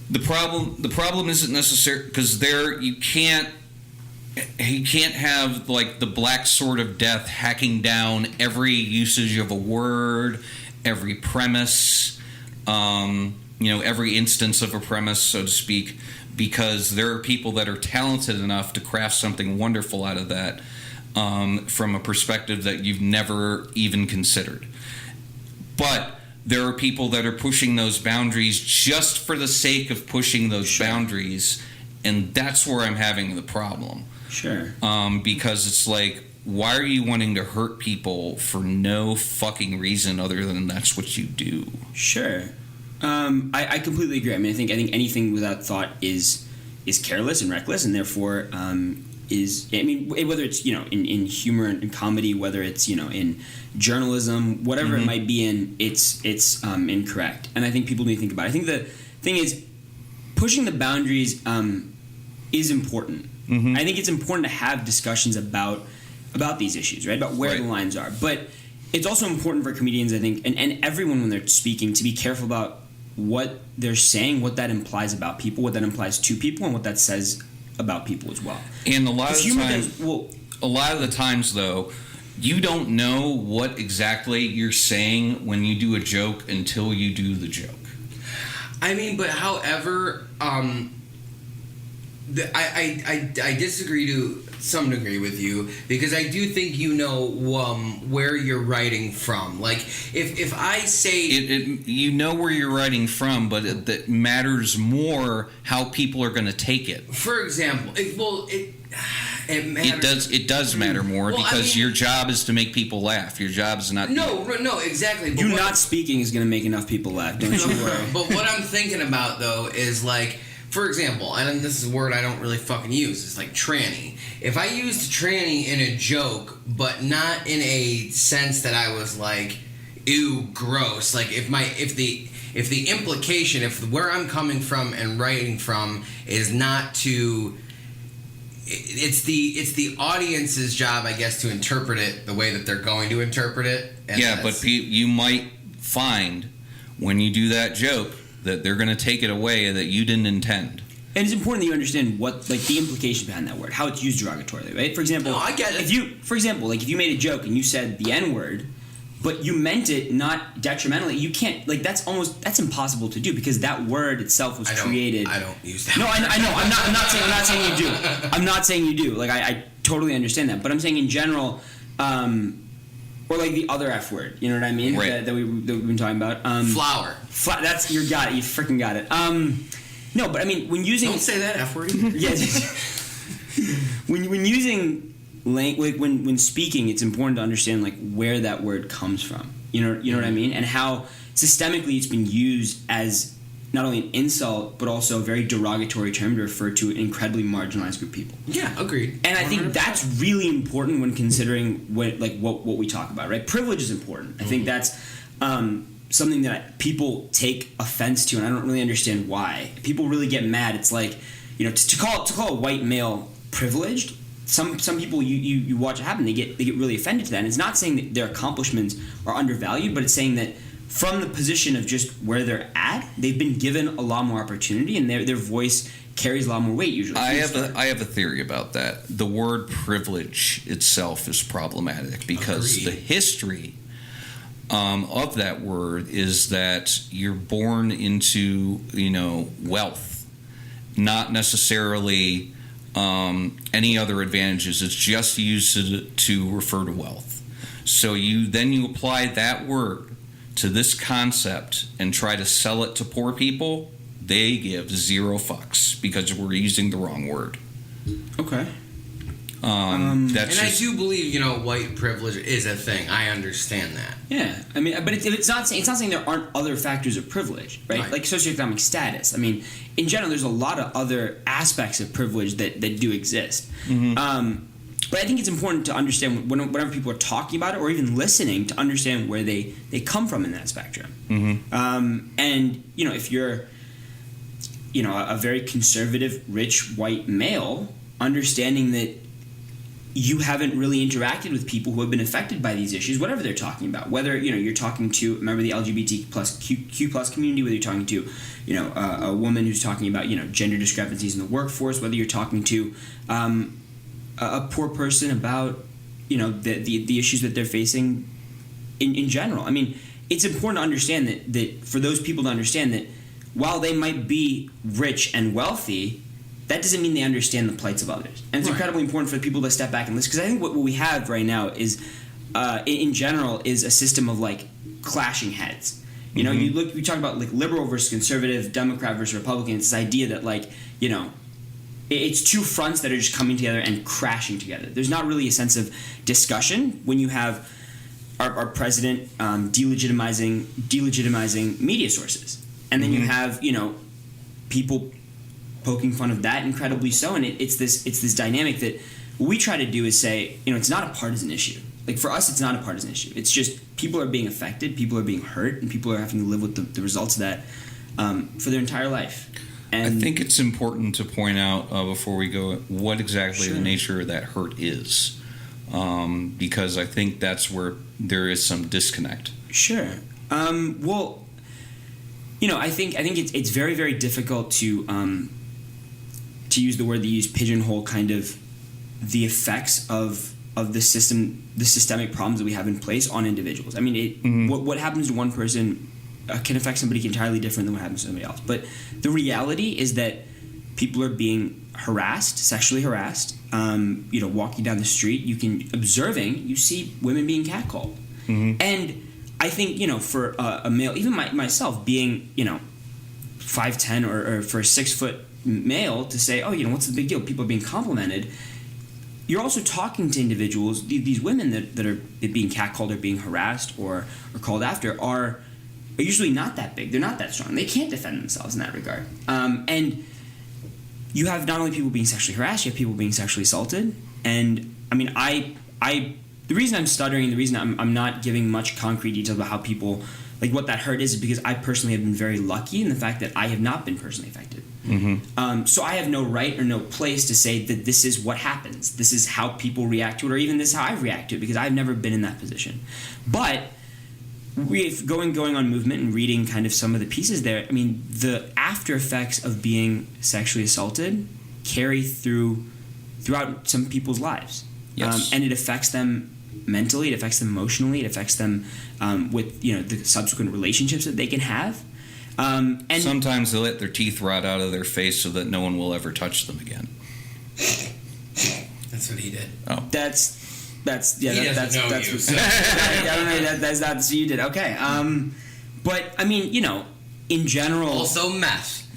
Speaker 5: The problem isn't necessary, because he can't have like the black sword of death hacking down every usage of a word, every premise, every instance of a premise, so to speak, because there are people that are talented enough to craft something wonderful out of that, from a perspective that you've never even considered. But there are people that are pushing those boundaries just for the sake of pushing those boundaries, and that's where I'm having the problem.
Speaker 9: Sure.
Speaker 5: Because it's like, why are you wanting to hurt people for no fucking reason other than that's what you do?
Speaker 9: Sure. I completely agree. I mean, I think anything without thought is careless and reckless, and therefore whether it's in humor and comedy, whether it's in journalism, whatever it might be in, it's incorrect. And I think people need to think about it. I think the thing is, pushing the boundaries is important. Mm-hmm. I think it's important to have discussions about these issues, right? About where the lines are. But it's also important for comedians, I think, and everyone when they're speaking, to be careful about what they're saying, what that implies about people, what that implies to people, and what that says about people as well.
Speaker 5: And a lot of the times, though, you don't know what exactly you're saying when you do a joke until you do the joke.
Speaker 4: I mean, but however, I disagree to some degree with you, because I do think where you're writing from. Like, if I say...
Speaker 5: you know where you're writing from, but it matters more how people are going to take it.
Speaker 4: For example, it matters.
Speaker 5: It does matter more, because your job is to make people laugh. Your job is not...
Speaker 4: No, exactly.
Speaker 9: You not speaking is going to make enough people laugh, don't you worry.
Speaker 4: But what I'm thinking about, though, is like... For example, and this is a word I don't really fucking use, it's like tranny. If I used tranny in a joke, but not in a sense that I was like, ew, gross. Like if the implication, if where I'm coming from and writing from is not to, it's the audience's job, I guess, to interpret it the way that they're going to interpret it. And
Speaker 5: but you might find when you do that joke that they're going to take it away that you didn't intend.
Speaker 9: And it's important that you understand what, like, the implication behind that word, how it's used derogatorily, right? For example,
Speaker 4: I get it.
Speaker 9: If you made a joke and you said the N-word, but you meant it not detrimentally, you can't, like, that's impossible to do, because that word itself was created.
Speaker 4: I don't use that.
Speaker 9: No, I know. I'm not saying you do. I'm not saying you do. Like, I totally understand that, but I'm saying in general. Or like the other F word, you know what I mean?
Speaker 5: Right.
Speaker 9: That we've been talking about.
Speaker 4: Flower.
Speaker 9: That's you got it. You freaking got it. No, but I mean when using.
Speaker 4: Don't say that F word.
Speaker 9: Yeah. when using when speaking, it's important to understand like where that word comes from. You know what I mean, and how systemically it's been used as not only an insult but also a very derogatory term to refer to an incredibly marginalized group of people.
Speaker 4: Yeah, agreed.
Speaker 9: And I think
Speaker 4: 100%.
Speaker 9: that's really important when considering what we talk about, right? Privilege is important. I think that's something that people take offense to, and I don't really understand why. People really get mad. It's like, to call a white male privileged. Some people you watch it happen, they get really offended to that. And it's not saying that their accomplishments are undervalued, but it's saying that from the position of just where they're at, they've been given a lot more opportunity, and their voice carries a lot more weight usually.
Speaker 5: I have a theory about that. The word privilege itself is problematic because
Speaker 4: Agreed.
Speaker 5: the history of that word is that you're born into wealth, not necessarily any other advantages. It's just used to refer to wealth. So you apply that word to this concept and try to sell it to poor people, they give zero fucks because we're using the wrong word.
Speaker 9: Okay.
Speaker 4: And I do believe, white privilege is a thing. I understand that.
Speaker 9: Yeah, I mean, but it's not saying there aren't other factors of privilege, right? Like socioeconomic status. I mean, in general, there's a lot of other aspects of privilege that do exist. Mm-hmm. But I think it's important to understand whenever people are talking about it or even listening to understand where they come from in that spectrum. Mm-hmm. And if you're a very conservative, rich white male, understanding that you haven't really interacted with people who have been affected by these issues, whatever they're talking about. Whether you're talking to a member of the LGBT plus Q plus community, whether you're talking to a woman who's talking about gender discrepancies in the workforce, whether you're talking to a poor person about the issues that they're facing in general. I mean, it's important to understand that for those people to understand that while they might be rich and wealthy, that doesn't mean they understand the plights of others. And it's incredibly important for people to step back and listen, because I think what we have right now is, in general, is a system of clashing heads. Mm-hmm. We talk about liberal versus conservative, Democrat versus Republican. It's this idea that it's two fronts that are just coming together and crashing together. There's not really a sense of discussion when you have our president delegitimizing media sources, and then you have people poking fun of that, incredibly so, and it's this dynamic that what we try to do is say it's not a partisan issue. For us, it's not a partisan issue. It's just people are being affected, people are being hurt, and people are having to live with the results of that for their entire life. And
Speaker 5: I think it's important to point out before we go what exactly the nature of that hurt is, because I think that's where there is some disconnect.
Speaker 9: Sure. Well, I think it's very, very difficult to use the word that you use, pigeonhole kind of the effects of the systemic problems that we have in place on individuals. I mean, what happens to one person can affect somebody entirely different than what happens to somebody else. But the reality is that people are being harassed, sexually harassed. Walking down the street, you see women being catcalled. Mm-hmm. And I think, for a male, even myself being, 5'10", or for a 6 foot male to say, oh, what's the big deal? People are being complimented. You're also talking to individuals, these women that are being catcalled or being harassed or called after are usually not that big. They're not that strong. They can't defend themselves in that regard. And you have not only people being sexually harassed, you have people being sexually assaulted. And I mean, the reason I'm stuttering, the reason I'm not giving much concrete details about how people, what that hurt is because I personally have been very lucky in the fact that I have not been personally affected. Mm-hmm. So I have no right or no place to say that this is what happens. This is how people react to it, or even this is how I react to it, because I've never been in that position. But going on movement and reading kind of some of the pieces there, I mean, the after effects of being sexually assaulted carry throughout some people's lives. Yes. And it affects them mentally, it affects them emotionally, it affects them with the subsequent relationships that they can have. And
Speaker 5: sometimes they let their teeth rot out of their face so that no one will ever touch them again.
Speaker 4: That's what he did.
Speaker 5: Oh,
Speaker 9: that's what you did. Okay. But I mean, in general,
Speaker 4: also meth.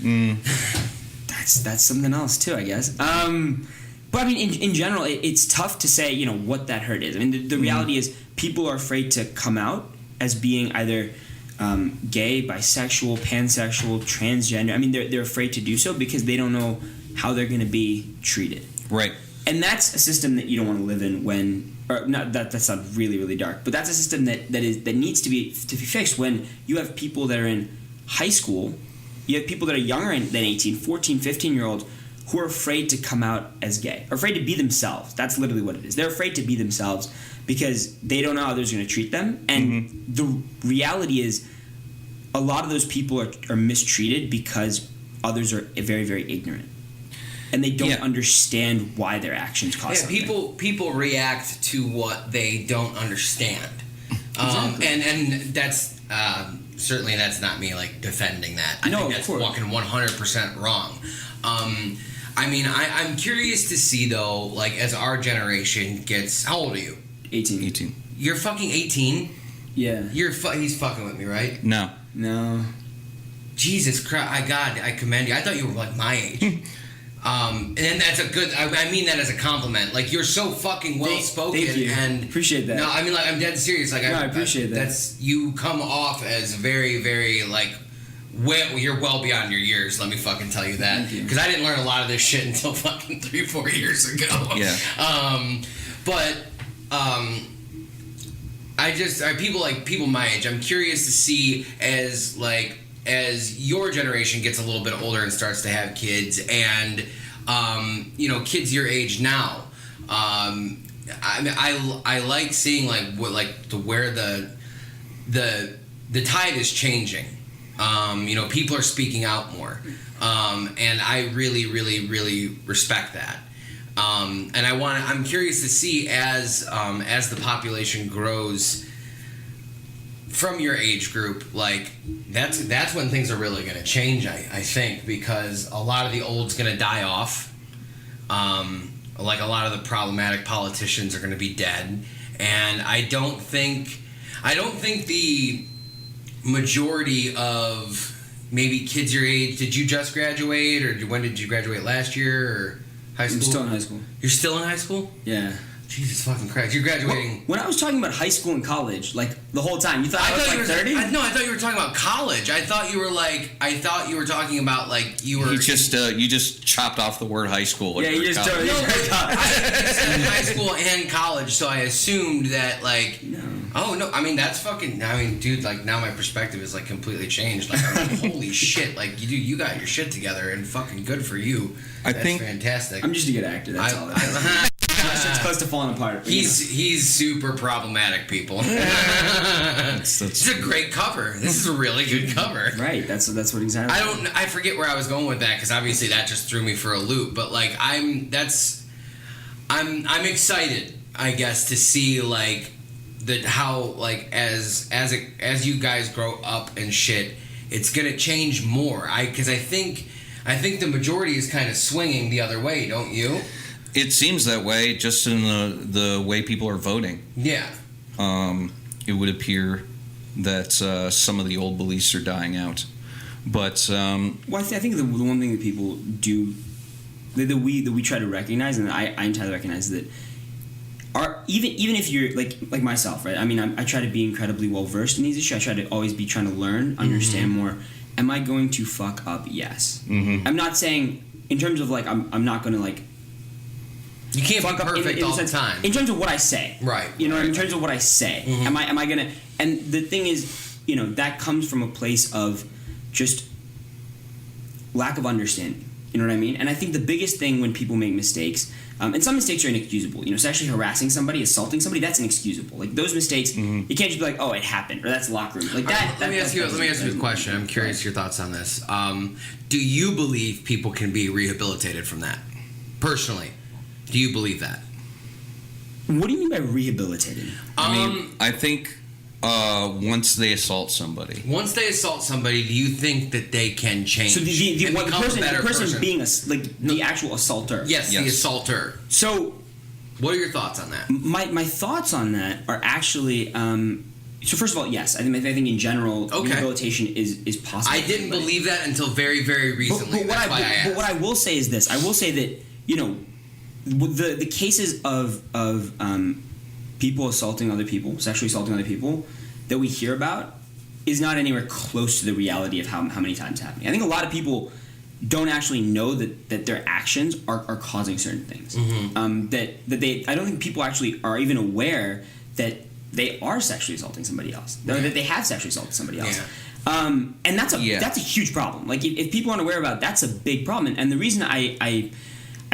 Speaker 9: That's something else too, I guess. But I mean, in general, it's tough to say, what that hurt is. I mean, the reality is people are afraid to come out as being either gay, bisexual, pansexual, transgender. I mean, they're afraid to do so because they don't know how they're going to be treated.
Speaker 5: Right.
Speaker 9: And that's a system that you don't want to live in that's not really, really dark, but that's a system that needs to be fixed when you have people that are in high school, you have people that are younger than 18, 14, 15-year-olds who are afraid to come out as gay, or afraid to be themselves. That's literally what it is. They're afraid to be themselves because they don't know how others are going to treat them. And the reality is, a lot of those people are mistreated because others are very, very ignorant. And they don't understand why their actions cause something.
Speaker 4: People react to what they don't understand.
Speaker 9: Exactly.
Speaker 4: And that's certainly that's not me like defending that. I think that's fucking 100% wrong. I mean, I'm curious to see though, like as our generation gets. How old are you?
Speaker 9: 18.
Speaker 4: You're fucking 18.
Speaker 9: Yeah.
Speaker 4: He's fucking with me, right?
Speaker 9: No.
Speaker 4: Jesus Christ! I commend you. I thought you were like my age. And that's a good. I mean that as a compliment. Like you're so fucking well spoken.
Speaker 9: Thank you.
Speaker 4: And
Speaker 9: appreciate that.
Speaker 4: No, I mean like I'm dead serious. Like
Speaker 9: I appreciate that.
Speaker 4: That's you come off as very, very like. Well, you're well beyond your years. Let me fucking tell you that. Because I didn't learn a lot of this shit until fucking 3-4 years ago.
Speaker 5: Yeah.
Speaker 4: People my age. I'm curious to see as your generation gets a little bit older and starts to have kids, and kids your age now. I mean, I like seeing where the tide is changing. People are speaking out more, and I really, really, really respect that. And I'm curious to see as the population grows from your age group, like that's when things are really going to change. I think because a lot of the old's going to die off. Like a lot of the problematic politicians are going to be dead, and I don't think the majority of maybe kids your age. Did you just graduate, or when did you graduate? Last year or high school?
Speaker 9: I'm still in high school.
Speaker 4: You're still in high school?
Speaker 9: Yeah.
Speaker 4: Jesus fucking Christ! You're graduating.
Speaker 9: When I was talking about high school and college, like the whole time, you thought I was like 30?
Speaker 4: No, I thought you were talking about college. I thought you were talking about like you were.
Speaker 5: You just chopped off the word high school.
Speaker 9: Yeah, you just totally.
Speaker 4: I said high school and college, so I assumed that like.
Speaker 9: No.
Speaker 4: Oh no! I mean that's fucking. I mean, dude, like now my perspective is like completely changed. Like, I'm like, holy shit! Like you got your shit together, and fucking good for you. That's fantastic.
Speaker 9: I'm just a good actor. That's all. Shit's close to falling apart.
Speaker 4: He's super problematic, people. It's a great cover. This is a really good cover.
Speaker 9: Right. That's what exactly.
Speaker 4: I forget where I was going with that because obviously that just threw me for a loop. But like I'm excited, I guess, to see like how like as you guys grow up and shit, it's gonna change more. Because I think the majority is kind of swinging the other way, don't you?
Speaker 5: It seems that way, just in the way people are voting.
Speaker 4: Yeah.
Speaker 5: It would appear that some of the old beliefs are dying out. But
Speaker 9: I think the one thing that people do that we try to recognize, and I entirely recognize that, even if you're like myself, right? I mean, I try to be incredibly well versed in these issues. I try to always be trying to learn, understand more. Am I going to fuck up? Yes. Mm-hmm. I'm not saying in terms of like I'm not going to like.
Speaker 4: You can't be perfect all the time.
Speaker 9: In terms of what I say.
Speaker 4: Right.
Speaker 9: In terms of what I say. Mm-hmm. Am I going to... And the thing is, that comes from a place of just lack of understanding. You know what I mean? And I think the biggest thing when people make mistakes, and some mistakes are inexcusable. Sexually harassing somebody, assaulting somebody, that's inexcusable. Like, those mistakes, you can't just be like, oh, it happened, or that's locker room. Like, that...
Speaker 4: Let me ask you a question. I'm curious your thoughts on this. Do you believe people can be rehabilitated from that? Personally. Do you believe that?
Speaker 9: What do you mean by rehabilitated?
Speaker 5: I think once they assault somebody.
Speaker 4: Once they assault somebody, do you think that they can change?
Speaker 9: So the person being the actual assaulter.
Speaker 4: Yes, the assaulter.
Speaker 9: So,
Speaker 4: what are your thoughts on that?
Speaker 9: My thoughts on that are actually. So first of all, yes, I think in general rehabilitation is possible.
Speaker 4: I didn't believe that until very, very recently.
Speaker 9: But what I will say is this: I will say that the cases of people assaulting other people, sexually assaulting other people, that we hear about is not anywhere close to the reality of how many times it's happening. I think a lot of people don't actually know that their actions are causing certain things. Mm-hmm. I don't think people actually are even aware that they are sexually assaulting somebody else, or that they have sexually assaulted somebody else. And that's a huge problem. Like if people aren't aware about it, that's a big problem. And the reason I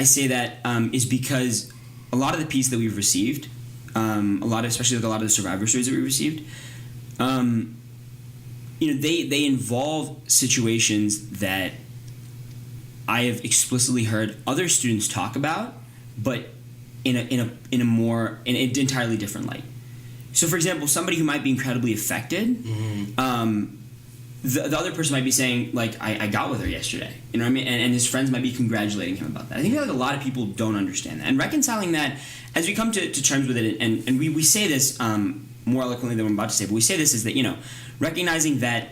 Speaker 9: say that is because a lot of the pieces that we've received, especially a lot of the survivor stories that we received, they involve situations that I have explicitly heard other students talk about, but in an entirely different light. So, for example, somebody who might be incredibly affected, the other person might be saying, like, I got with her yesterday. You know what I mean? And his friends might be congratulating him about that. I think like a lot of people don't understand that. And reconciling that, as we come to terms with it, and we say this more eloquently than I'm about to say, but we say this is that, recognizing that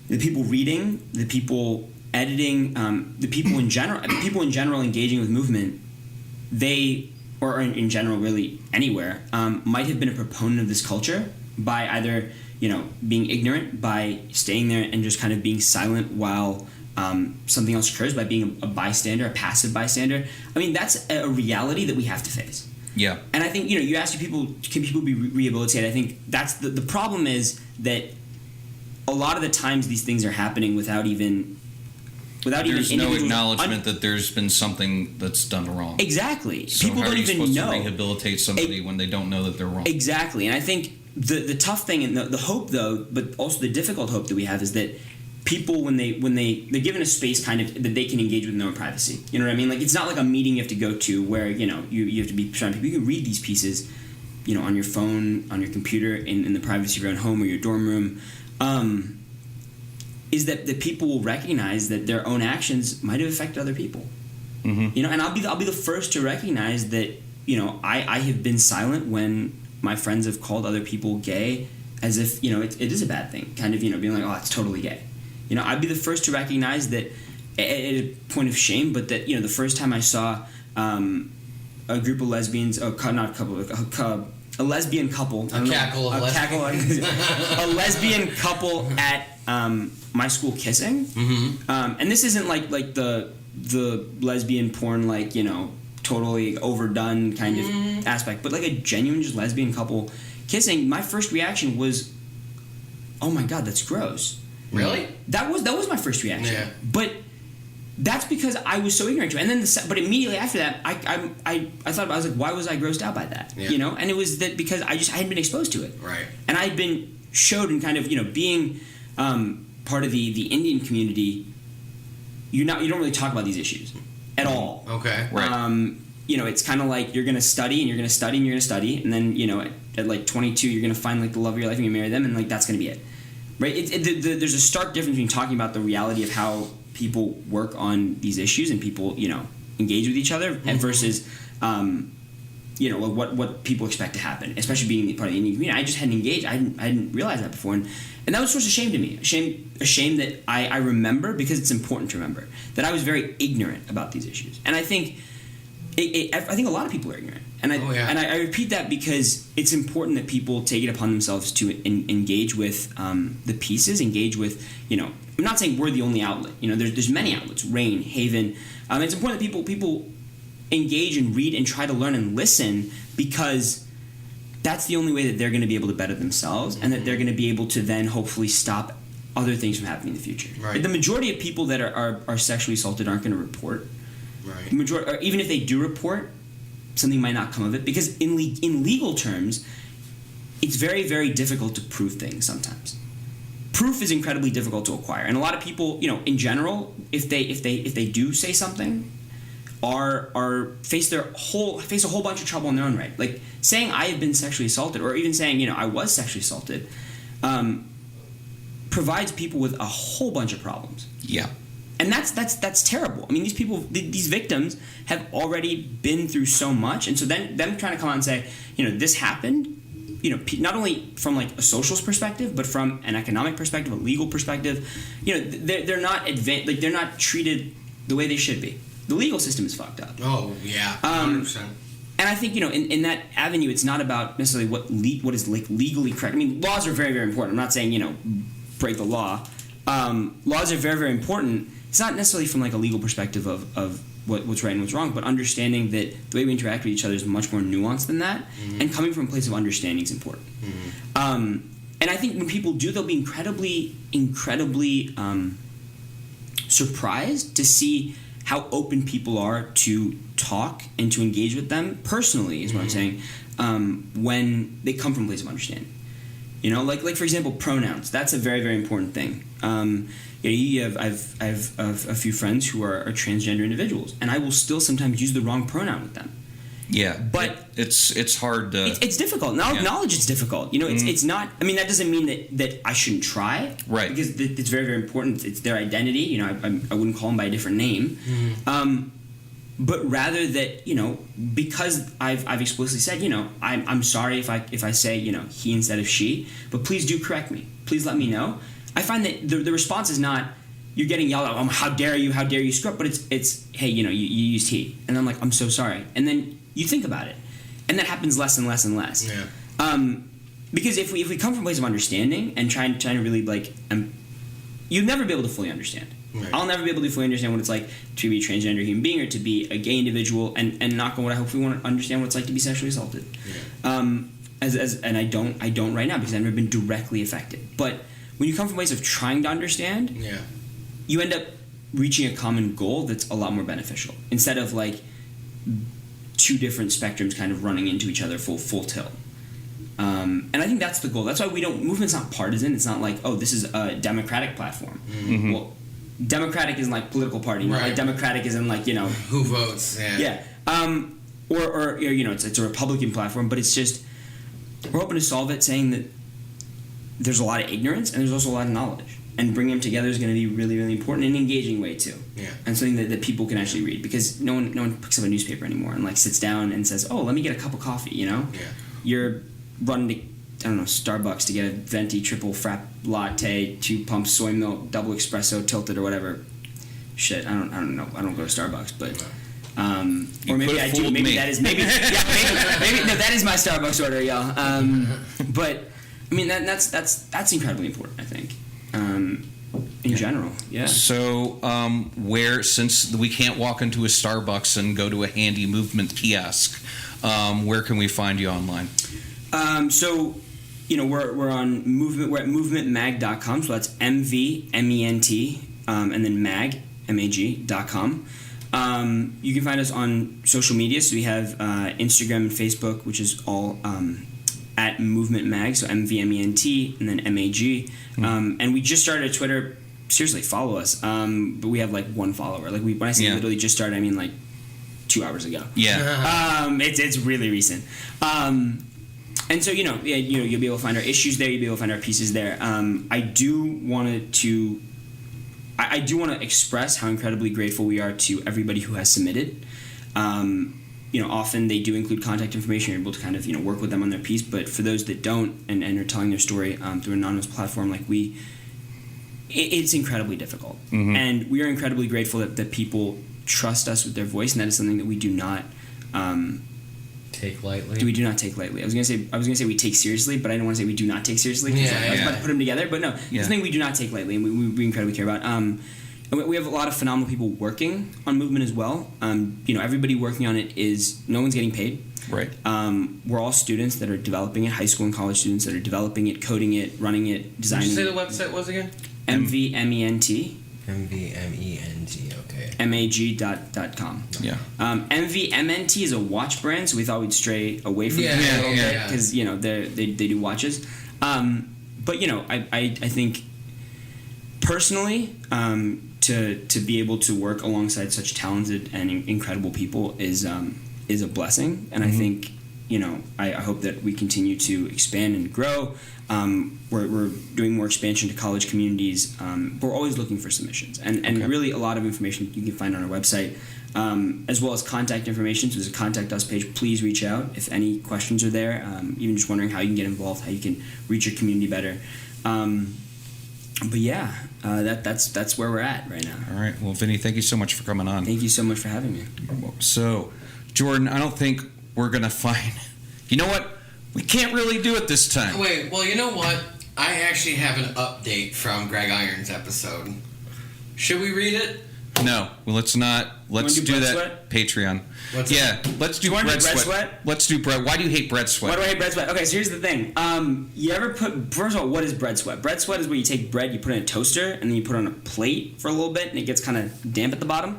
Speaker 9: the people reading, the people editing, the people in general engaging with movement, or in general really anywhere, might have been a proponent of this culture by either being ignorant, by staying there and just kind of being silent while something else occurs, by being a bystander, a passive bystander. I mean, that's a reality that we have to face.
Speaker 5: Yeah.
Speaker 9: And I think, you ask people, can people be rehabilitated? I think that's the problem is that a lot of the times these things are happening without
Speaker 5: there's no acknowledgement that there's been something that's done wrong.
Speaker 9: Exactly.
Speaker 5: So
Speaker 9: people
Speaker 5: how
Speaker 9: don't
Speaker 5: are you
Speaker 9: even
Speaker 5: supposed
Speaker 9: know.
Speaker 5: to rehabilitate somebody when they don't know that they're wrong?
Speaker 9: Exactly. And I think the tough thing and the hope, though, but also the difficult hope that we have is that people, when they're given a space kind of that they can engage with in their own privacy. You know what I mean? Like, it's not like a meeting you have to go to where, you have to be surrounded. You can read these pieces, on your phone, on your computer, in the privacy of your own home or your dorm room. Is that the people will recognize that their own actions might have affected other people. Mm-hmm. And I'll be the first to recognize that, I have been silent when my friends have called other people gay as if, it is a bad thing. Kind of, being like, oh, it's totally gay. I'd be the first to recognize that at a point of shame, but that, the first time I saw a group of lesbians, a lesbian couple.
Speaker 4: A
Speaker 9: lesbian couple at my school kissing. Mm-hmm. And this isn't like the lesbian porn, totally overdone kind of aspect, but like a genuine just lesbian couple kissing. My first reaction was, oh my God, that's gross.
Speaker 4: Really?
Speaker 9: That was my first reaction.
Speaker 4: Yeah.
Speaker 9: But that's because I was so ignorant to it. And then, but immediately after that, I thought about, I was like, why was I grossed out by that? Yeah. And it was that because I hadn't been exposed to it.
Speaker 4: Right.
Speaker 9: And I had been showed in kind of, being part of the Indian community, you don't really talk about these issues at all.
Speaker 4: Okay.
Speaker 5: Right.
Speaker 9: It's kind of like you're going to study and you're going to study and you're going to study, and then, at like 22, you're going to find like the love of your life and you marry them, and like that's going to be it. Right? There's a stark difference between talking about the reality of how people work on these issues and people, engage with each other, and versus, what people expect to happen, especially being part of the Indian community. I just hadn't engaged. I hadn't realized that before, and that was sort of a shame to me. A shame that I remember, because it's important to remember that I was very ignorant about these issues, and I think I think a lot of people are ignorant. And I repeat that because it's important that people take it upon themselves to engage with the pieces, engage with, I'm not saying we're the only outlet. There's many outlets, Rain, Haven. It's important that people engage and read and try to learn and listen, because that's the only way that they're going to be able to better themselves, and that they're going to be able to then hopefully stop other things from happening in the future. Right. The majority of people that are sexually assaulted aren't going to report. Right. The majority, or even if they do report, something might not come of it, because in legal terms, it's very, very difficult to prove things sometimes. Proof is incredibly difficult to acquire, and a lot of people, in general, if they do say something, face a whole bunch of trouble in their own right. Like saying I have been sexually assaulted, or even saying I was sexually assaulted, provides people with a whole bunch of problems.
Speaker 5: Yeah.
Speaker 9: And that's terrible. I mean, these people, these victims, have already been through so much, and so then them trying to come out and say, this happened, not only from like a social perspective, but from an economic perspective, a legal perspective, they're not they're not treated the way they should be. The legal system is fucked up.
Speaker 4: Oh yeah, 100%.
Speaker 9: And I think in that avenue, it's not about necessarily what is like legally correct. I mean, laws are very, very important. I'm not saying break the law. Laws are very, very important. It's not necessarily from like a legal perspective of what's right and what's wrong, but understanding that the way we interact with each other is much more nuanced than that, and coming from a place of understanding is important. And I think when people do, they'll be incredibly surprised to see how open people are to talk and to engage with them personally, is what I'm saying, when they come from a place of understanding. You know, like for example, pronouns. That's a very, very important thing. I have a few friends who are transgender individuals, and I will still sometimes use the wrong pronoun with them.
Speaker 5: Yeah,
Speaker 9: but
Speaker 5: it's hard to.
Speaker 9: It's difficult. Now, acknowledge it's difficult. You know, it's not. I mean, that doesn't mean that I shouldn't try.
Speaker 5: Right.
Speaker 9: Because it's very, very important. It's their identity. You know, I wouldn't call them by a different name. But rather that, you know, because I've explicitly said, you know, I'm sorry if I say, you know, he instead of she, but please do correct me. Please let me know. I find that the response is not, you're getting yelled at, how dare you screw up, but it's hey, you know, you used he. And I'm like, I'm so sorry. And then you think about it. And that happens less and less and less.
Speaker 4: Yeah.
Speaker 9: Because if we come from a place of understanding and trying to really, like, you'll never be able to fully understand. Right. I'll never be able to fully understand what it's like to be a transgender human being or to be a gay individual, and knock on wood, I hope we want to understand what it's like to be sexually assaulted. Yeah. And I don't right now because I've never been directly affected. But when you come from a place of trying to understand, you end up reaching a common goal that's a lot more beneficial instead of like two different spectrums kind of running into each other full tilt. And I think that's the goal. That's why movement's not partisan. It's not like, oh, this is a Democratic platform. Mm-hmm. Well, Democratic isn't like political party. Right. Like Democratic isn't like, you know,
Speaker 4: who votes. Yeah.
Speaker 9: Or you know, it's a Republican platform, but it's just we're hoping to solve it, saying that there's a lot of ignorance and there's also a lot of knowledge, and bringing them together is going to be really, really important in an engaging way too. Yeah. And something that people can actually read, because no one picks up a newspaper anymore and like sits down and says, oh, let me get a cup of coffee. You know. Yeah. You're running to, I don't know, Starbucks to get a venti triple frapp latte, 2 pumps soy milk, double espresso tilted or whatever. Shit, I don't know. I don't go to Starbucks, but or maybe I do. Maybe that is maybe no, that is my Starbucks order, y'all. But I mean that's incredibly important, I think. In general, yeah. So,
Speaker 5: since we can't walk into a Starbucks and go to a handy movement kiosk, where can we find you online?
Speaker 9: So, you know, we're on movement. We're at movementmag.com. So that's MVMENT and then mag.com. You can find us on social media. So we have Instagram and Facebook, which is all at Movement Mag. So MVMENT and then MAG. And we just started a Twitter. Seriously, follow us. But we have like 1 follower. Like when I say literally just started, I mean like 2 hours ago.
Speaker 5: Yeah.
Speaker 9: It's really recent. And so, you know, you'll be able to find our issues there. You'll be able to find our pieces there. I do want to express how incredibly grateful we are to everybody who has submitted. You know, often they do include contact information. You're able to kind of, you know, work with them on their piece. But for those that don't and are telling their story through an anonymous platform like it's incredibly difficult. Mm-hmm. And we are incredibly grateful that people trust us with their voice, and that is something that we do not
Speaker 4: take lightly.
Speaker 9: We do not take lightly. I was gonna say we take seriously, but I don't want to say we do not take seriously. I was about to put them together, but no, it's something we do not take lightly, and we incredibly care about. And we have a lot of phenomenal people working on movement as well. You know, everybody working on it no one's getting paid.
Speaker 5: Right.
Speaker 9: We're all students that are developing it, high school and college students that are developing it, coding it, running it, designing it.
Speaker 4: Did you say the website was again?
Speaker 9: MVMENT.
Speaker 4: MVMENT, okay.
Speaker 9: mag.com.
Speaker 5: Yeah.
Speaker 9: MVMNT is a watch brand, so we thought we'd stray away from that a little bit because, you know, they do watches. But, you know, I think personally, to be able to work alongside such talented and incredible people is a blessing, and I think, you know, I hope that we continue to expand and grow. We're doing more expansion to college communities. We're always looking for submissions, and really a lot of information you can find on our website, as well as contact information. So there's a contact us page. Please reach out if any questions are there. Even just wondering how you can get involved, how you can reach your community better. But yeah, that's where we're at right now.
Speaker 5: All right. Well, Vinny, thank you so much for coming on.
Speaker 9: Thank you so much for having me.
Speaker 5: So, Jordan, I don't think we're gonna find. You know what? We can't really do it this time.
Speaker 4: Wait, well, you know what? I actually have an update from Greg Iron's episode. Should we read it?
Speaker 5: No, well, let's not. Let's do
Speaker 9: bread
Speaker 5: that.
Speaker 9: sweat?
Speaker 5: Patreon.
Speaker 4: What's
Speaker 5: Let's do
Speaker 9: wanna do
Speaker 5: bread
Speaker 9: bread
Speaker 5: sweat.
Speaker 9: sweat?
Speaker 5: Let's do bread. Why do you hate bread sweat?
Speaker 9: Why do I hate bread sweat? Okay, so here's the thing. You ever first of all, what is bread sweat? Bread sweat is where you take bread, you put it in a toaster, and then you put it on a plate for a little bit, and it gets kind of damp at the bottom.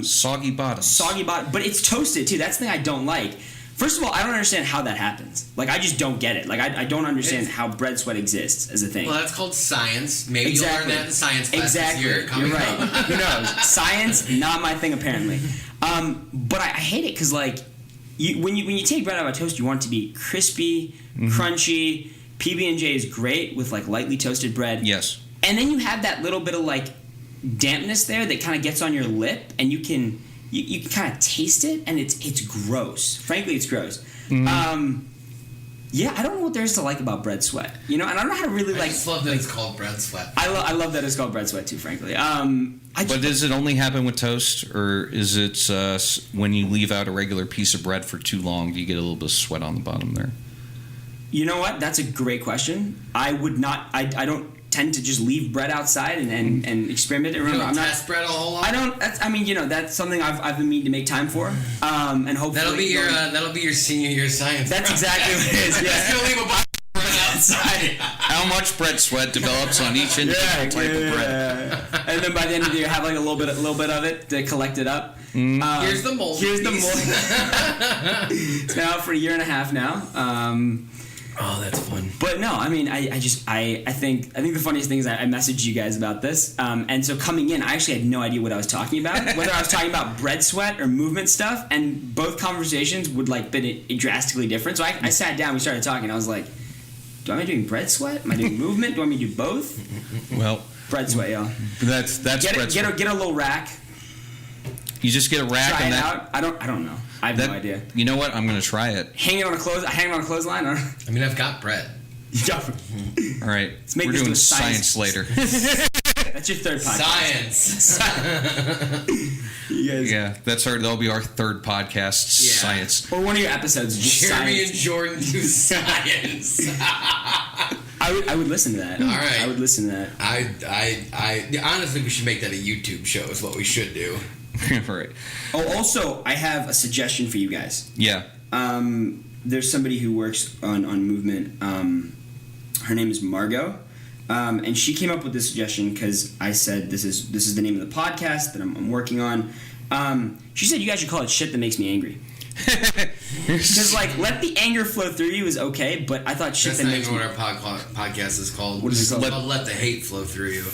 Speaker 5: Soggy bottom.
Speaker 9: Soggy bottom, but it's toasted too. That's the thing I don't like. First of all, I don't understand how that happens. Like, I just don't get it. Like, I don't understand how bread sweat exists as a thing.
Speaker 4: Well, that's called science. Maybe
Speaker 9: Exactly.
Speaker 4: you'll learn that in science class this year.
Speaker 9: You're right. Who knows? Science, not my thing apparently. But I hate it because like when you take bread out of a toast, you want it to be crispy, crunchy. PB&J is great with like lightly toasted bread.
Speaker 5: Yes.
Speaker 9: And then you have that little bit of like dampness there that kind of gets on your lip, and you can kind of taste it, and it's gross. Frankly, it's gross. Yeah, I don't know what there is to like about bread sweat. You know, and I don't know how to really
Speaker 4: I
Speaker 9: like.
Speaker 4: just love that it's called bread sweat.
Speaker 9: I love that it's called bread sweat too. Frankly,
Speaker 5: But does it only happen with toast, or is it when you leave out a regular piece of bread for too long, do you get a little bit of sweat on the bottom there?
Speaker 9: You know what? That's a great question. I would not. I don't tend to just leave bread outside and experiment.
Speaker 4: You
Speaker 9: Remember,
Speaker 4: don't
Speaker 9: I'm not.
Speaker 4: test bread a whole lot?
Speaker 9: I don't. That's something I've been meaning to make time for. And hopefully
Speaker 4: That'll be your senior year science.
Speaker 9: That's exactly what it is. Yeah.
Speaker 4: Just gonna leave a box of bread outside.
Speaker 5: How much bread sweat develops on each individual type of bread?
Speaker 9: And then by the end of the year, have like a little bit of it to collect it up.
Speaker 4: Here's the mold.
Speaker 9: It's been out for a year and a half now.
Speaker 4: Oh, that's fun.
Speaker 9: But no, I mean, I think the funniest thing is I messaged you guys about this, and so coming in, I actually had no idea what I was talking about, whether I was talking about bread sweat or movement stuff, and both conversations would like been drastically different. So I sat down, we started talking, I was like, am I doing bread sweat? Am I doing movement? Do I want me to do both?
Speaker 5: Well,
Speaker 9: bread sweat, y'all.
Speaker 5: That's bread sweat.
Speaker 9: Get a little rack.
Speaker 5: You just get a rack
Speaker 9: Try
Speaker 5: and
Speaker 9: it
Speaker 5: that.
Speaker 9: out. I don't know. I have no idea.
Speaker 5: You know what? I'm going to try it.
Speaker 9: Hang it on a clothesline. Or?
Speaker 4: I mean, I've got bread.
Speaker 5: All right.
Speaker 9: Let's make
Speaker 5: We're
Speaker 9: this
Speaker 5: doing
Speaker 9: to a science
Speaker 5: later.
Speaker 9: That's your third podcast.
Speaker 4: Science.
Speaker 9: You guys.
Speaker 5: Yeah, that'll be our third podcast.
Speaker 4: Yeah.
Speaker 5: Science.
Speaker 9: Or one of your episodes. Just
Speaker 4: Jeremy
Speaker 9: science.
Speaker 4: and Jordan do science.
Speaker 9: I would listen to that.
Speaker 4: All right.
Speaker 9: I would listen to that.
Speaker 4: I honestly, we should make that a YouTube show. Is what we should do.
Speaker 5: Right.
Speaker 9: Oh, also, I have a suggestion for you guys.
Speaker 5: Yeah.
Speaker 9: There's somebody who works on movement. Her name is Margot, and she came up with this suggestion because I said this is the name of the podcast that I'm working on. She said you guys should call it "Shit That Makes Me Angry." Because like, let the anger flow through you is okay, but I thought shit
Speaker 4: That's
Speaker 9: that
Speaker 4: not
Speaker 9: makes
Speaker 4: even
Speaker 9: me.
Speaker 4: what our podcast is called.
Speaker 9: What is it called?
Speaker 4: It's called Let the Hate Flow Through You.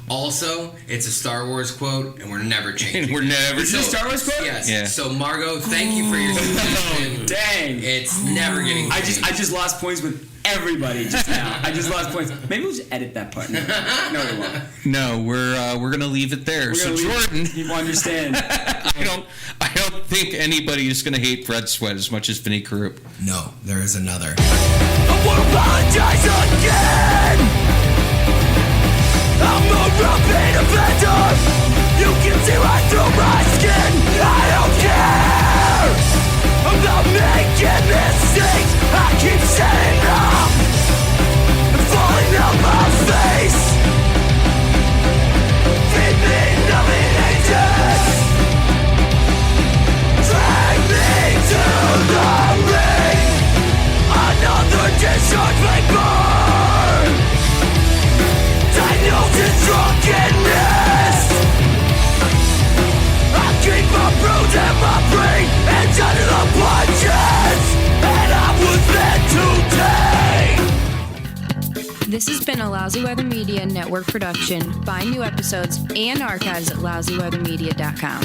Speaker 4: Also, it's a Star Wars quote, and we're never changing.
Speaker 9: Is it a Star Wars quote?
Speaker 4: Yes.
Speaker 5: Yeah.
Speaker 4: So Margot, thank you for your suggestion.
Speaker 9: Dang.
Speaker 4: It's never getting
Speaker 9: I
Speaker 4: changed.
Speaker 9: just lost points with everybody just now. I just lost points. Maybe we'll just edit that part. No, we won't.
Speaker 5: No, we're gonna leave it there. So Jordan,
Speaker 9: people understand.
Speaker 5: I don't think anybody is gonna hate bread sweat as much as Vinay Kurup.
Speaker 4: No, there is another.
Speaker 1: I won't apologize again. I'm a repeat offender. You can see right through my skin. I don't care about making mistakes. I keep setting up and falling on my face. Feed me nothing agents. Drag me to the ring. Another discharge may burn. Diagnosed in drunkenness. I keep my bruise and my brain and under the punches. And I was meant to take.
Speaker 10: This has been a Lousy Weather Media Network production. Find new episodes and archives at lousyweathermedia.com.